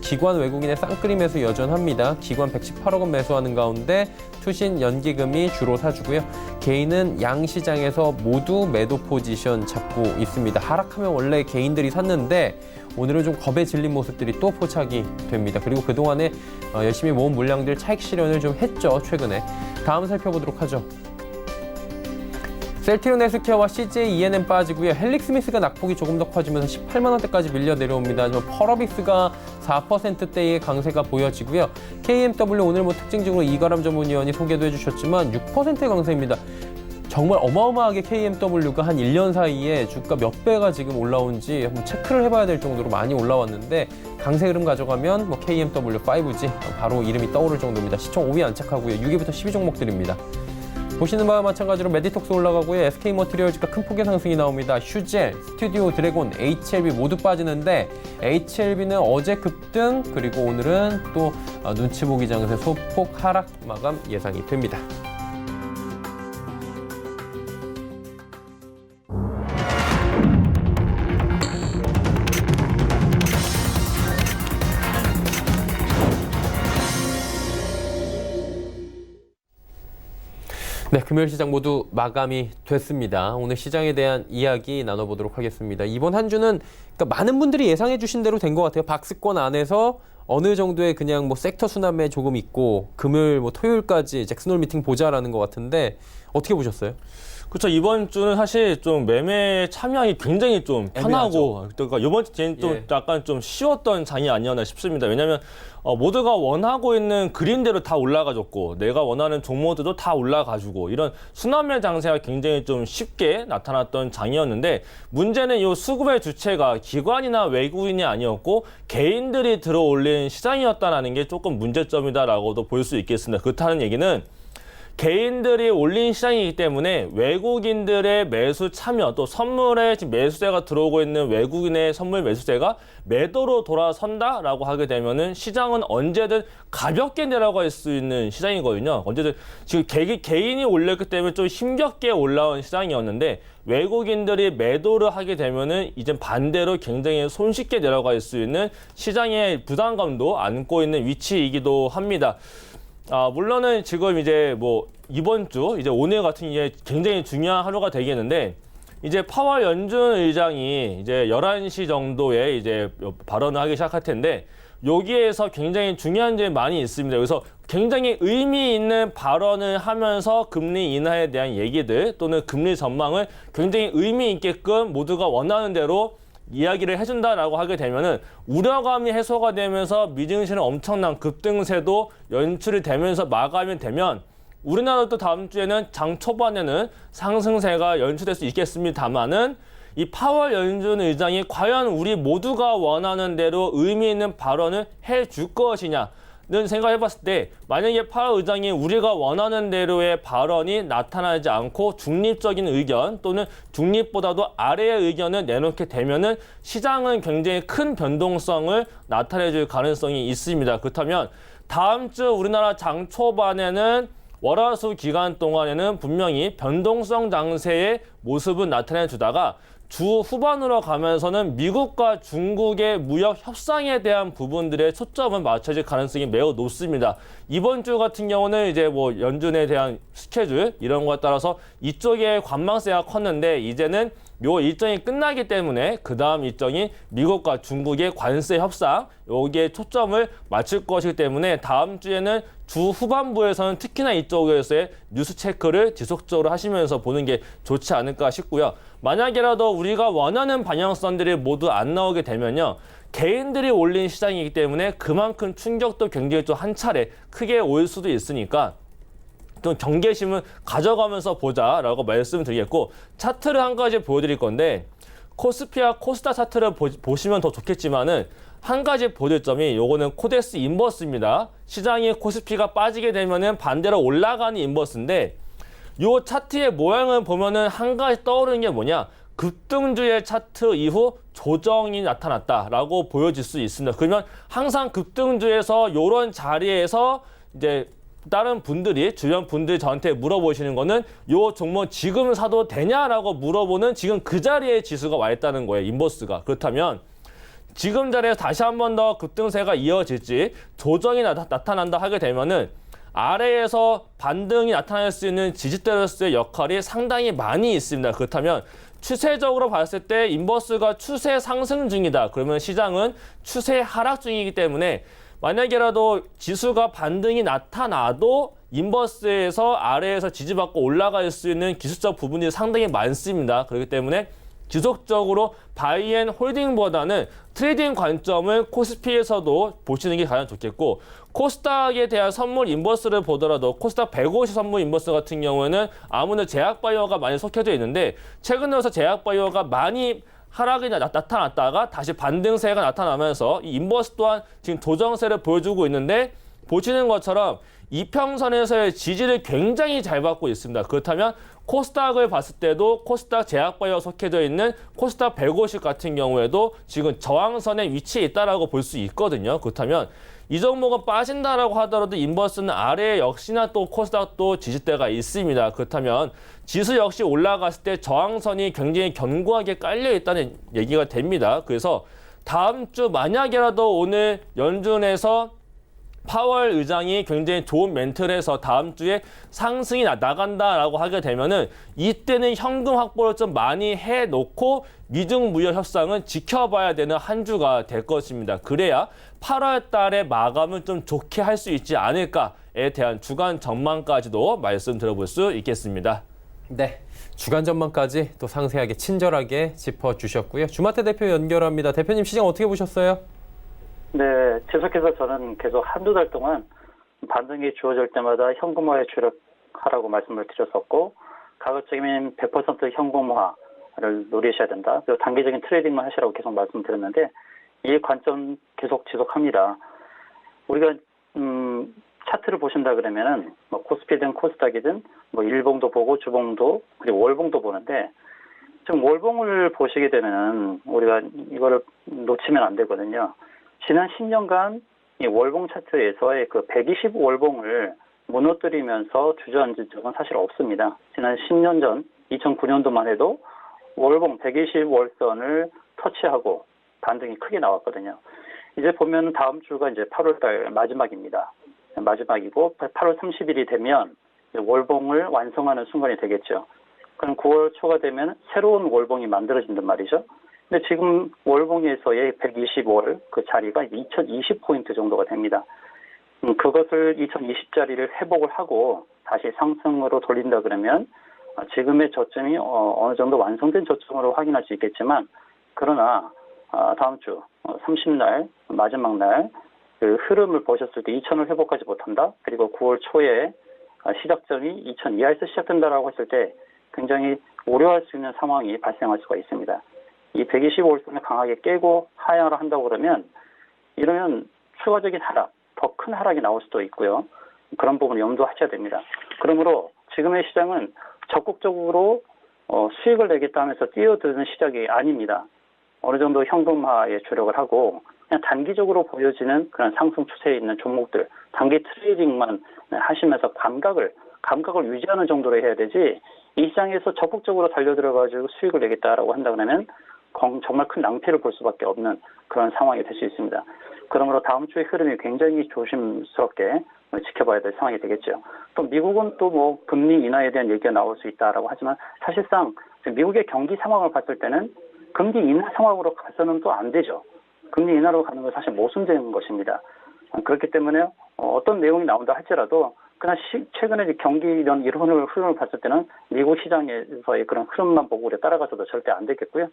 기관 외국인의 쌍끌이 매수 여전합니다. 기관 118억 원 매수하는 가운데 투신 연기금이 주로 사주고요. 개인은 양 시장에서 모두 매도 포지션 잡고 있습니다. 하락하면 원래 개인들이 샀는데 오늘은 좀 겁에 질린 모습들이 또 포착이 됩니다. 그리고 그동안에 열심히 모은 물량들 차익 실현을 좀 했죠, 최근에. 다음 살펴보도록 하죠. 셀트리온 헬스케어와 CJ ENM 빠지고요. 헬릭스미스가 낙폭이 조금 더 커지면서 18만 원대까지 밀려 내려옵니다. 하지만 펄어빅스가 4%대의 강세가 보여지고요. KMW 오늘 특징적으로 이가람 전문위원이 소개도 해주셨지만 6%의 강세입니다. 정말 어마어마하게 KMW가 한 1년 사이에 주가 몇 배가 지금 올라온지 한번 체크를 해봐야 될 정도로 많이 올라왔는데 강세 흐름 가져가면 뭐 KMW 5G 바로 이름이 떠오를 정도입니다. 시총 5위 안착하고요. 6위부터 10위 종목들입니다. 보시는 바와 마찬가지로 메디톡스 올라가고요. SK머티리얼즈가 큰 폭의 상승이 나옵니다. 휴젤, 스튜디오 드래곤, HLB 모두 빠지는데 HLB는 어제 급등 그리고 오늘은 또 눈치 보기 장세 소폭 하락 마감 예상이 됩니다. 네, 금요일 시장 모두 마감이 됐습니다. 오늘 시장에 대한 이야기 나눠보도록 하겠습니다. 이번 한 주는 그러니까 많은 분들이 예상해 주신 대로 된 것 같아요. 박스권 안에서 어느 정도의 그냥 뭐 섹터 순환매 조금 있고 금요일 뭐 토요일까지 잭슨홀 미팅 보자라는 것 같은데 어떻게 보셨어요? 그렇죠. 이번 주는 사실 좀 매매 참여하기 굉장히 좀 편하고, 그러니까 이번 주는 또 약간 좀 쉬웠던 장이 아니었나 싶습니다. 왜냐하면 모두가 원하고 있는 그림대로 다 올라가줬고, 내가 원하는 종목들도 다 올라가지고 이런 순환매 장세가 굉장히 좀 쉽게 나타났던 장이었는데, 문제는 이 수급의 주체가 기관이나 외국인이 아니었고 개인들이 들어올린 시장이었다는 게 조금 문제점이다라고도 볼 수 있겠습니다. 그렇다는 얘기는 개인들이 올린 시장이기 때문에 외국인들의 매수 참여 또 선물에 지금 매수세가 들어오고 있는 외국인의 선물 매수세가 매도로 돌아선다라고 하게 되면은 시장은 언제든 가볍게 내려갈 수 있는 시장이거든요. 언제든 지금 개인이 올렸기 때문에 좀 힘겹게 올라온 시장이었는데 외국인들이 매도를 하게 되면은 이제 반대로 굉장히 손쉽게 내려갈 수 있는 시장의 부담감도 안고 있는 위치이기도 합니다. 물론은 지금 이제 뭐 이번 주 이제 오늘 같은 게 굉장히 중요한 하루가 되겠는데, 이제 파월 연준 의장이 이제 11시 정도에 이제 발언을 하기 시작할 텐데, 여기에서 굉장히 중요한 점이 많이 있습니다. 그래서 굉장히 의미 있는 발언을 하면서 금리 인하에 대한 얘기들 또는 금리 전망을 굉장히 의미 있게끔 모두가 원하는 대로 이야기를 해준다라고 하게 되면은 우려감이 해소가 되면서 미증시는 엄청난 급등세도 연출이 되면서 마감이 되면 우리나라도 다음 주에는 장 초반에는 상승세가 연출될 수 있겠습니다만은 이 파월 연준 의장이 과연 우리 모두가 원하는 대로 의미 있는 발언을 해줄 것이냐 는 생각해봤을 때, 만약에 파월 의장이 우리가 원하는 대로의 발언이 나타나지 않고 중립적인 의견 또는 중립보다도 아래의 의견을 내놓게 되면은 시장은 굉장히 큰 변동성을 나타내줄 가능성이 있습니다. 그렇다면 다음 주 우리나라 장 초반에는 월화수 기간 동안에는 분명히 변동성 장세의 모습은 나타내주다가 주 후반으로 가면서는 미국과 중국의 무역 협상에 대한 부분들의 초점을 맞춰질 가능성이 매우 높습니다. 이번 주 같은 경우는 이제 뭐 연준에 대한 스케줄 이런 것에 따라서 이쪽에 관망세가 컸는데, 이제는 요 일정이 끝나기 때문에 그 다음 일정이 미국과 중국의 관세 협상, 여기에 초점을 맞출 것이기 때문에 다음 주에는 주 후반부에서는 특히나 이쪽에서의 뉴스 체크를 지속적으로 하시면서 보는 게 좋지 않을까 싶고요. 만약에라도 우리가 원하는 방향성들이 모두 안 나오게 되면요, 개인들이 올린 시장이기 때문에 그만큼 충격도 굉장히 좀 한 차례 크게 올 수도 있으니까 좀 경계심을 가져가면서 보자라고 말씀드리겠고, 차트를 한 가지 보여드릴 건데, 코스피와 코스닥 차트를 보시면 더 좋겠지만은 한 가지 보여드릴 점이, 요거는 코덱스 인버스입니다. 시장이 코스피가 빠지게 되면은 반대로 올라가는 인버스인데, 요 차트의 모양을 보면은 한 가지 떠오르는 게 뭐냐, 급등주의 차트 이후 조정이 나타났다라고 보여질 수 있습니다. 그러면 항상 급등주에서 요런 자리에서 이제 다른 분들이, 주변 분들이 저한테 물어보시는 거는 요 종목 지금 사도 되냐라고 물어보는, 지금 그 자리에 지수가 와 있다는 거예요, 인버스가. 그렇다면 지금 자리에서 다시 한 번 더 급등세가 이어질지 조정이 나타난다 하게 되면은 아래에서 반등이 나타날 수 있는 지지대로서의 역할이 상당히 많이 있습니다. 그렇다면 추세적으로 봤을 때 인버스가 추세 상승 중이다. 그러면 시장은 추세 하락 중이기 때문에 만약에라도 지수가 반등이 나타나도 인버스에서 아래에서 지지받고 올라갈 수 있는 기술적 부분이 상당히 많습니다. 그렇기 때문에 지속적으로 바이앤홀딩보다는 트레이딩 관점을 코스피에서도 보시는 게 가장 좋겠고, 코스닥에 대한 선물 인버스를 보더라도 코스닥 150 선물 인버스 같은 경우에는 아무래도 제약바이오가 많이 속해져 있는데, 최근 들어서 제약바이오가 많이 하락이 나타났다가 다시 반등세가 나타나면서 이 인버스 또한 지금 도정세를 보여주고 있는데, 보시는 것처럼 이평선에서의 지지를 굉장히 잘 받고 있습니다. 그렇다면 코스닥을 봤을 때도 코스닥 제약바이오 속해져 있는 코스닥 150 같은 경우에도 지금 저항선에 위치해 있다라고 볼 수 있거든요. 그렇다면 이 종목은 빠진다라고 하더라도 인버스는 아래에 역시나 또 코스닥도 지지대가 있습니다. 그렇다면 지수 역시 올라갔을 때 저항선이 굉장히 견고하게 깔려 있다는 얘기가 됩니다. 그래서 다음 주 만약에라도 오늘 연준에서 파월 의장이 굉장히 좋은 멘트를 해서 다음 주에 상승이 나간다라고 하게 되면은 이때는 현금 확보를 좀 많이 해놓고 미중 무역 협상은 지켜봐야 되는 한 주가 될 것입니다. 그래야 8월 달에 마감을 좀 좋게 할 수 있지 않을까에 대한 주간 전망까지도 말씀드려볼 수 있겠습니다. 네, 주간 전망까지 또 상세하게 친절하게 짚어주셨고요. 주마태 대표 연결합니다. 대표님 시장 어떻게 보셨어요? 네, 계속해서 저는 계속 한두 달 동안 반등이 주어질 때마다 현금화에 주력하라고 말씀을 드렸었고, 가급적이면 100% 현금화를 노리셔야 된다. 그리고 단기적인 트레이딩만 하시라고 계속 말씀드렸는데, 이 관점 계속 지속합니다. 우리가 차트를 보신다 그러면은 뭐 코스피든 코스닥이든 뭐 일봉도 보고 주봉도 그리고 월봉도 보는데, 지금 월봉을 보시게 되면은 우리가 이거를 놓치면 안 되거든요. 지난 10년간 이 월봉 차트에서의 그 120 월봉을 무너뜨리면서 주저앉은 적은 사실 없습니다. 지난 10년 전 2009년도만 해도 월봉 120 월선을 터치하고 반등이 크게 나왔거든요. 이제 보면 다음 주가 이제 8월 달 마지막입니다. 마지막이고 8월 30일이 되면 월봉을 완성하는 순간이 되겠죠. 그럼 9월 초가 되면 새로운 월봉이 만들어진단 말이죠. 근데 지금 월봉에서의 120월 그 자리가 2020포인트 정도가 됩니다. 그것을 2020자리를 회복을 하고 다시 상승으로 돌린다 그러면 지금의 저점이 어느 정도 완성된 저점으로 확인할 수 있겠지만, 그러나 다음 주 30날 마지막 날 그 흐름을 보셨을 때 2000을 회복하지 못한다. 그리고 9월 초에 시작점이 2000 이하에서 시작된다라고 했을 때 굉장히 우려할 수 있는 상황이 발생할 수가 있습니다. 이 125월선을 강하게 깨고 하향을 한다고 그러면, 이러면 추가적인 하락, 더 큰 하락이 나올 수도 있고요. 그런 부분을 염두하셔야 됩니다. 그러므로 지금의 시장은 적극적으로 수익을 내겠다 하면서 뛰어드는 시작이 아닙니다. 어느 정도 현금화에 주력을 하고 그냥 단기적으로 보여지는 그런 상승 추세에 있는 종목들, 단기 트레이딩만 하시면서 감각을 유지하는 정도로 해야 되지, 이 시장에서 적극적으로 달려들어가지고 수익을 내겠다라고 한다 그러면 정말 큰 낭패를 볼 수밖에 없는 그런 상황이 될 수 있습니다. 그러므로 다음 주의 흐름이 굉장히 조심스럽게 지켜봐야 될 상황이 되겠죠. 또 미국은 또 뭐 금리 인하에 대한 얘기가 나올 수 있다라고 하지만, 사실상 미국의 경기 상황을 봤을 때는 금리 인하 상황으로 가서는 또 안 되죠. 금리 인하로 가는 건 사실 모순되는 것입니다. 그렇기 때문에 어떤 내용이 나온다 할지라도 그러나 최근에 경기 이런 흐름을 봤을 때는 미국 시장에서의 그런 흐름만 보고 우리가 따라가서도 절대 안 되겠고요.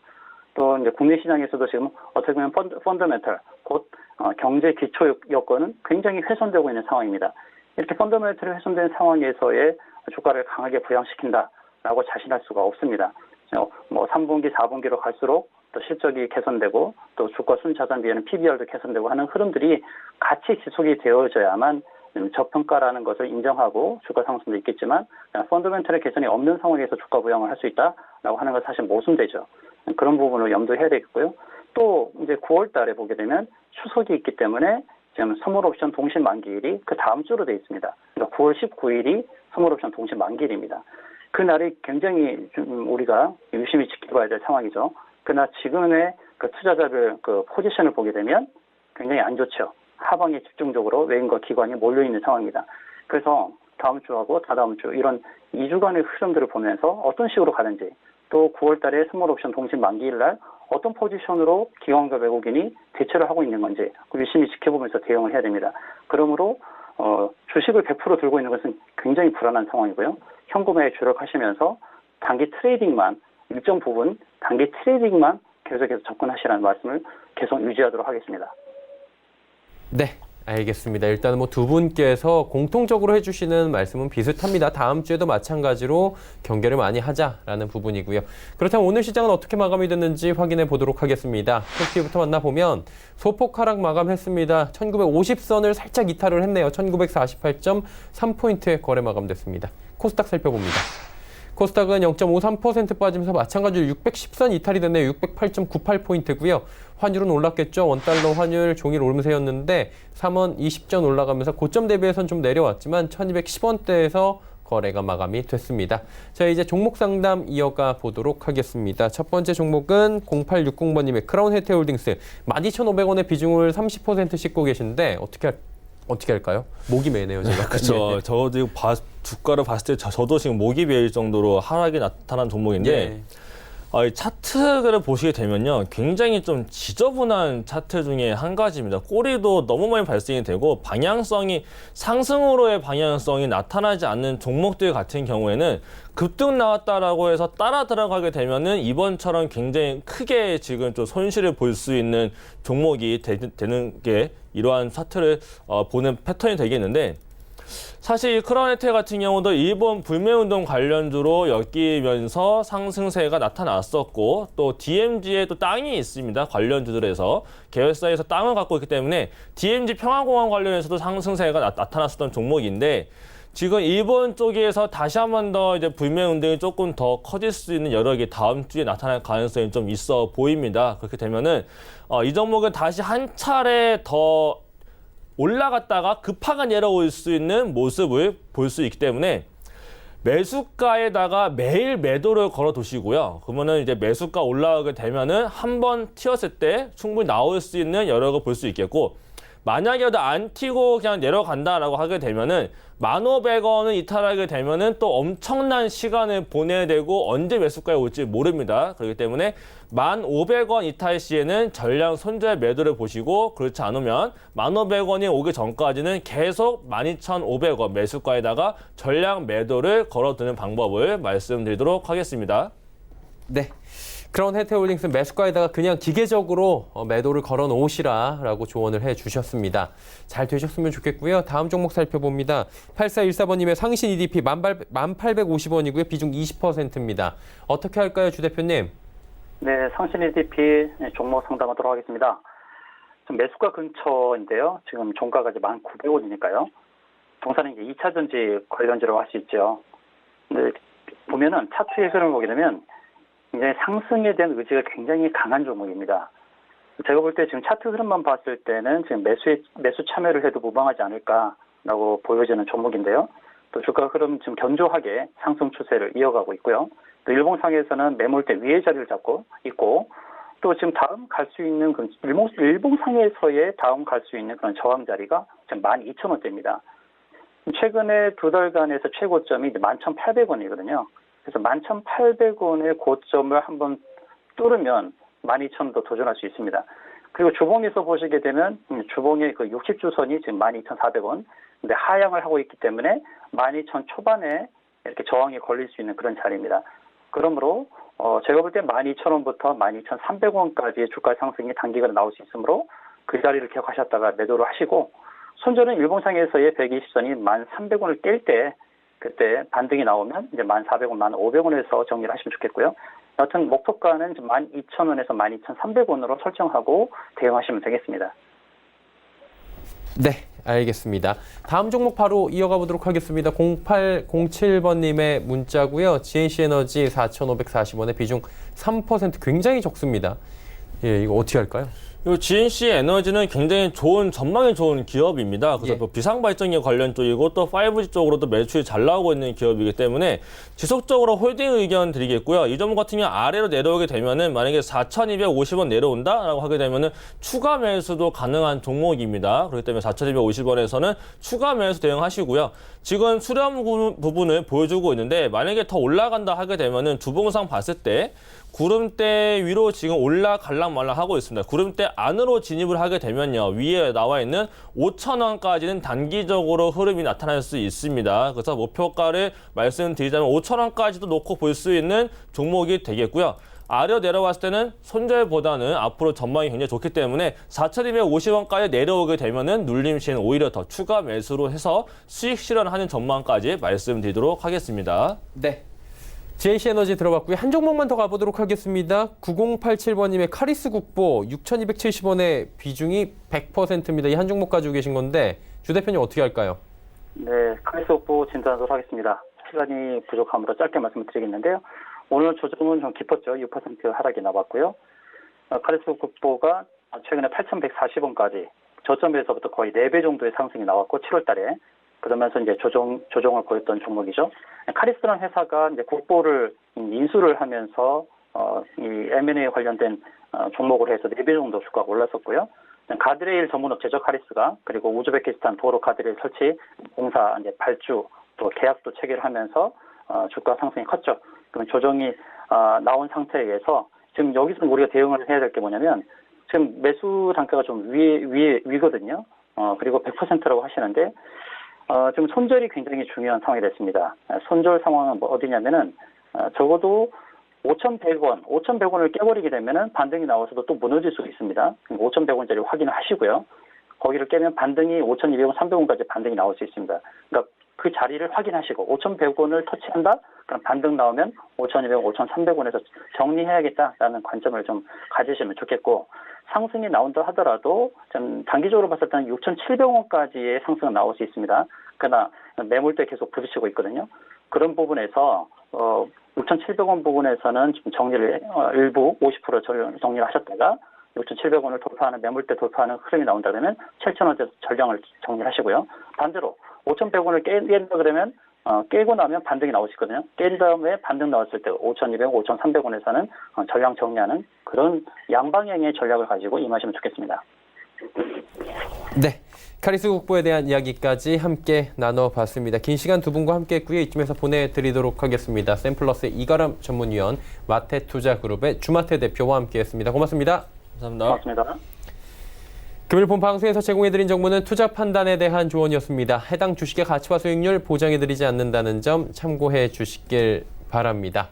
또 이제 국내 시장에서도 지금 어떻게 보면 펀더멘털, 곧 경제 기초 여건은 굉장히 훼손되고 있는 상황입니다. 이렇게 펀더멘털이 훼손된 상황에서의 주가를 강하게 부양시킨다라고 자신할 수가 없습니다. 뭐 3분기, 4분기로 갈수록 또 실적이 개선되고 또 주가 순자산 비율은 PBR도 개선되고 하는 흐름들이 같이 지속이 되어져야만 저평가라는 것을 인정하고 주가 상승도 있겠지만, 펀더멘털의 개선이 없는 상황에서 주가 부양을 할 수 있다라고 하는 건 사실 모순되죠. 그런 부분을 염두해야 되겠고요. 또 이제 9월 달에 보게 되면 추석이 있기 때문에 지금 선물옵션 동시 만기일이 그 다음 주로 되어 있습니다. 그러니까 9월 19일이 선물옵션 동시 만기일입니다. 그 날이 굉장히 좀 우리가 유심히 지켜봐야 될 상황이죠. 그러나 지금의 그 투자자들 그 포지션을 보게 되면 굉장히 안 좋죠. 하방에 집중적으로 외인과 기관이 몰려있는 상황입니다. 그래서 다음 주하고 다다음 주 이런 2주간의 흐름들을 보면서 어떤 식으로 가는지, 또 9월 달에 선물옵션 동시 만기일 날 어떤 포지션으로 기관과 외국인이 대처를 하고 있는 건지 유심히 지켜보면서 대응을 해야 됩니다. 그러므로 주식을 100% 들고 있는 것은 굉장히 불안한 상황이고요. 현금화에 주력하시면서 단기 트레이딩만 일정 부분 단기 트레이딩만 계속해서 접근하시라는 말씀을 계속 유지하도록 하겠습니다. 네, 알겠습니다. 일단은 뭐 두 분께서 공통적으로 해주시는 말씀은 비슷합니다. 다음 주에도 마찬가지로 경계를 많이 하자라는 부분이고요. 그렇다면 오늘 시장은 어떻게 마감이 됐는지 확인해 보도록 하겠습니다. 코스피부터 만나보면 소폭 하락 마감했습니다. 1950선을 살짝 이탈을 했네요. 1948.3포인트의 거래 마감됐습니다. 코스닥 살펴봅니다. 코스닥은 0.53% 빠지면서 마찬가지로 610선 이탈이 됐네요. 608.98포인트고요. 환율은 올랐겠죠. 원달러 환율 종일 오름세였는데 3원 20전 올라가면서 고점 대비해서는 좀 내려왔지만 1210원대에서 거래가 마감이 됐습니다. 자, 이제 종목 상담 이어가 보도록 하겠습니다. 첫 번째 종목은 0860번님의 크라운 혜태홀딩스 12,500원의 비중을 30% 싣고 계신데 어떻게 할까요? 목이 메네요, 제가. 그렇죠. 저도 이거 주가를 봤을 때 저도 지금 목이 메일 정도로 하락이 나타난 종목인데 예. 이 차트를 보시게 되면요. 굉장히 좀 지저분한 차트 중에 한 가지입니다. 꼬리도 너무 많이 발생이 되고 방향성이 상승으로의 방향성이 나타나지 않는 종목들 같은 경우에는 급등 나왔다라고 해서 따라 들어가게 되면은 이번처럼 굉장히 크게 지금 좀 손실을 볼 수 있는 종목이 되는 게 이러한 차트를 보는 패턴이 되겠는데 사실 이 크라운 혜태 같은 경우도 일본 불매운동 관련주로 엮이면서 상승세가 나타났었고 또 DMZ에 또 땅이 있습니다. 관련주들에서 계열사에서 땅을 갖고 있기 때문에 DMZ 평화공원 관련해서도 상승세가 나타났었던 종목인데 지금 일본 쪽에서 다시 한 번 더 이제 불매운동이 조금 더 커질 수 있는 여력이 다음 주에 나타날 가능성이 좀 있어 보입니다. 그렇게 되면은 이 종목은 다시 한 차례 더 올라갔다가 급하게 내려올 수 있는 모습을 볼 수 있기 때문에 매수가에다가 매일 매도를 걸어 두시고요. 그러면은 이제 매수가 올라가게 되면은 한번 튀었을 때 충분히 나올 수 있는 여력을 볼 수 있겠고 만약에도 안 튀고 그냥 내려간다라고 하게 되면은 1,500원을 이탈하게 되면은 또 엄청난 시간을 보내야 되고 언제 매수가에 올지 모릅니다. 그렇기 때문에 1,500원 이탈 시에는 전량 손절 매도를 보시고 그렇지 않으면 1,500원이 오기 전까지는 계속 12,500원 매수가에다가 전량 매도를 걸어두는 방법을 말씀드리도록 하겠습니다. 네. 크라운 혜태홀딩스 매수가에다가 그냥 기계적으로 매도를 걸어 놓으시라라고 조언을 해 주셨습니다. 잘 되셨으면 좋겠고요. 다음 종목 살펴봅니다. 8414번님의 상신 EDP 1,850원이고요. 비중 20%입니다. 어떻게 할까요, 주 대표님? 네, 상신 EDP 종목 상담하도록 하겠습니다. 지금 매수가 근처인데요. 지금 종가가 이제 1,900원이니까요. 동사는 이제 2차전지 관련주라고 할 수 있죠. 근데 보면은 차트의 흐름을 보게 되면 굉장히 상승에 대한 의지가 굉장히 강한 종목입니다. 제가 볼 때 지금 차트 흐름만 봤을 때는 지금 매수 참여를 해도 무방하지 않을까라고 보여지는 종목인데요. 또 주가 흐름 지금 견조하게 상승 추세를 이어가고 있고요. 또 일봉상에서는 매물대 위에 자리를 잡고 있고 또 지금 다음 갈 수 있는 그 일봉상에서의 다음 갈 수 있는 그런 저항 자리가 지금 12,000원대입니다. 최근에 두 달간에서 최고점이 이제 11,800원이거든요. 그래서 11,800원의 고점을 한번 뚫으면 12,000원도 도전할 수 있습니다. 그리고 주봉에서 보시게 되면 주봉의 그 60주선이 지금 12,400원. 근데 하향을 하고 있기 때문에 12,000 초반에 이렇게 저항이 걸릴 수 있는 그런 자리입니다. 그러므로 제가 볼 때 12,000원부터 12,300원까지의 주가 상승이 단기간에 나올 수 있으므로 그 자리를 기억하셨다가 매도를 하시고 손절은 일봉상에서의 120선이 1,300원을 깰 때 그때 반등이 나오면 이제 1,400원, 1,500원에서 정리를 하시면 좋겠고요. 여튼 목표가는 12,000원에서 12,300원으로 설정하고 대응하시면 되겠습니다. 네, 알겠습니다. 다음 종목 바로 이어가 보도록 하겠습니다. 0807번님의 문자고요. GNC에너지 4,540원의 비중 3% 굉장히 적습니다. 예, 이거 어떻게 할까요? GNC 에너지는 굉장히 전망이 좋은 기업입니다. 그래서 뭐 비상발전기 관련 쪽이고 또 5G 쪽으로도 매출이 잘 나오고 있는 기업이기 때문에 지속적으로 홀딩 의견 드리겠고요. 이 종목 같은 경우 아래로 내려오게 되면은 만약에 4,250원 내려온다라고 하게 되면은 추가 매수도 가능한 종목입니다. 그렇기 때문에 4,250원에서는 추가 매수 대응하시고요. 지금 수렴 부분을 보여주고 있는데 만약에 더 올라간다 하게 되면은 주봉상 봤을 때 구름대 위로 지금 올라갈랑 말랑 하고 있습니다. 구름대 안으로 진입을 하게 되면요. 위에 나와 있는 5,000원까지는 단기적으로 흐름이 나타날 수 있습니다. 그래서 목표가를 말씀드리자면 5,000원까지도 놓고 볼 수 있는 종목이 되겠고요. 아래로 내려왔을 때는 손절보다는 앞으로 전망이 굉장히 좋기 때문에 4,250원까지 내려오게 되면은 눌림 시에는 오히려 더 추가 매수로 해서 수익 실현하는 전망까지 말씀드리도록 하겠습니다. 네. JC 에너지 들어봤고요. 한 종목만 더 가보도록 하겠습니다. 9087번님의 카리스 국보 6,270원의 비중이 100%입니다. 이 한 종목 가지고 계신 건데 주 대표님 어떻게 할까요? 네, 카리스 국보 진단하도록 하겠습니다. 시간이 부족함으로 짧게 말씀을 드리겠는데요. 오늘 조정은 좀 깊었죠. 6% 하락이 나왔고요. 카리스 국보가 최근에 8,140원까지 저점에서부터 거의 4배 정도의 상승이 나왔고 7월 달에 그러면서 이제 조정을 보였던 종목이죠. 카리스라는 회사가 이제 국보를 인수를 하면서 이 M&A 관련된 종목을 해서 4배 정도 주가가 올랐었고요. 가드레일 전문업체죠, 카리스가. 그리고 우즈베키스탄 도로 가드레일 설치 공사 이제 발주 또 계약도 체결하면서 주가 상승이 컸죠. 그럼 조정이 나온 상태에서 지금 여기서 우리가 대응을 해야 될 게 뭐냐면 지금 매수 단가가 좀 위거든요. 그리고 100%라고 하시는데 지금 손절이 굉장히 중요한 상황이 됐습니다. 손절 상황은 뭐 어디냐면은 적어도 5,100원을 깨버리게 되면은 반등이 나와서도 또 무너질 수 있습니다. 5,100원짜리 확인을 하시고요. 거기를 깨면 반등이 5,200원, 300원까지 반등이 나올 수 있습니다. 그러니까 그 자리를 확인하시고 5,100원을 터치한다? 그럼 반등 나오면 5,200원, 5,300원에서 정리해야겠다라는 관점을 좀 가지시면 좋겠고 상승이 나온다 하더라도 좀 단기적으로 봤을 때는 6,700원까지의 상승은 나올 수 있습니다. 그러나 매물대 계속 부딪히고 있거든요. 그런 부분에서 6,700원 부분에서는 좀 정리를 일부 50% 정리를 하셨다가 6,700원을 돌파하는 매물대 돌파하는 흐름이 나온다 그러면 7,000원대 전량을 정리하시고요. 반대로 5,100원을 깬다 그러면 깨고 나면 반등이 나올 수 있거든요. 깬 다음에 반등 나왔을 때 5,200원, 5,300원에서는 전량 정리하는 그런 양방향의 전략을 가지고 임하시면 좋겠습니다. 네. 카리스 국보에 대한 이야기까지 함께 나눠봤습니다. 긴 시간 두 분과 함께 했고요. 이쯤에서 보내드리도록 하겠습니다. 샘플러스의 이가람 전문위원, 마태투자그룹의 주마태 대표와 함께했습니다. 고맙습니다. 감사합니다. 고맙습니다. 금일 본 방송에서 제공해드린 정보는 투자 판단에 대한 조언이었습니다. 해당 주식의 가치와 수익률 보장해드리지 않는다는 점 참고해 주시길 바랍니다.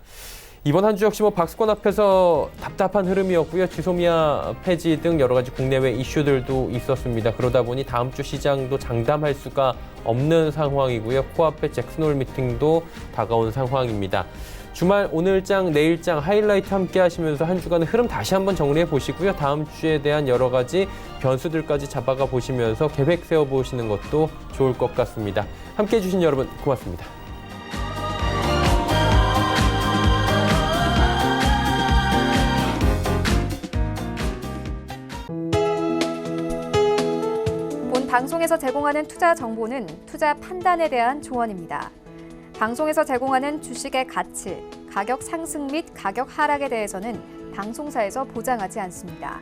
이번 한 주 역시 박스권 앞에서 답답한 흐름이었고요. 지소미아 폐지 등 여러 가지 국내외 이슈들도 있었습니다. 그러다 보니 다음 주 시장도 장담할 수가 없는 상황이고요. 코앞에 잭슨홀 미팅도 다가온 상황입니다. 주말 오늘장, 내일장 하이라이트 함께 하시면서 한 주간의 흐름 다시 한번 정리해 보시고요. 다음 주에 대한 여러 가지 변수들까지 잡아가 보시면서 계획 세워보시는 것도 좋을 것 같습니다. 함께 해주신 여러분 고맙습니다. 본 방송에서 제공하는 투자 정보는 투자 판단에 대한 조언입니다. 방송에서 제공하는 주식의 가치, 가격 상승 및 가격 하락에 대해서는 방송사에서 보장하지 않습니다.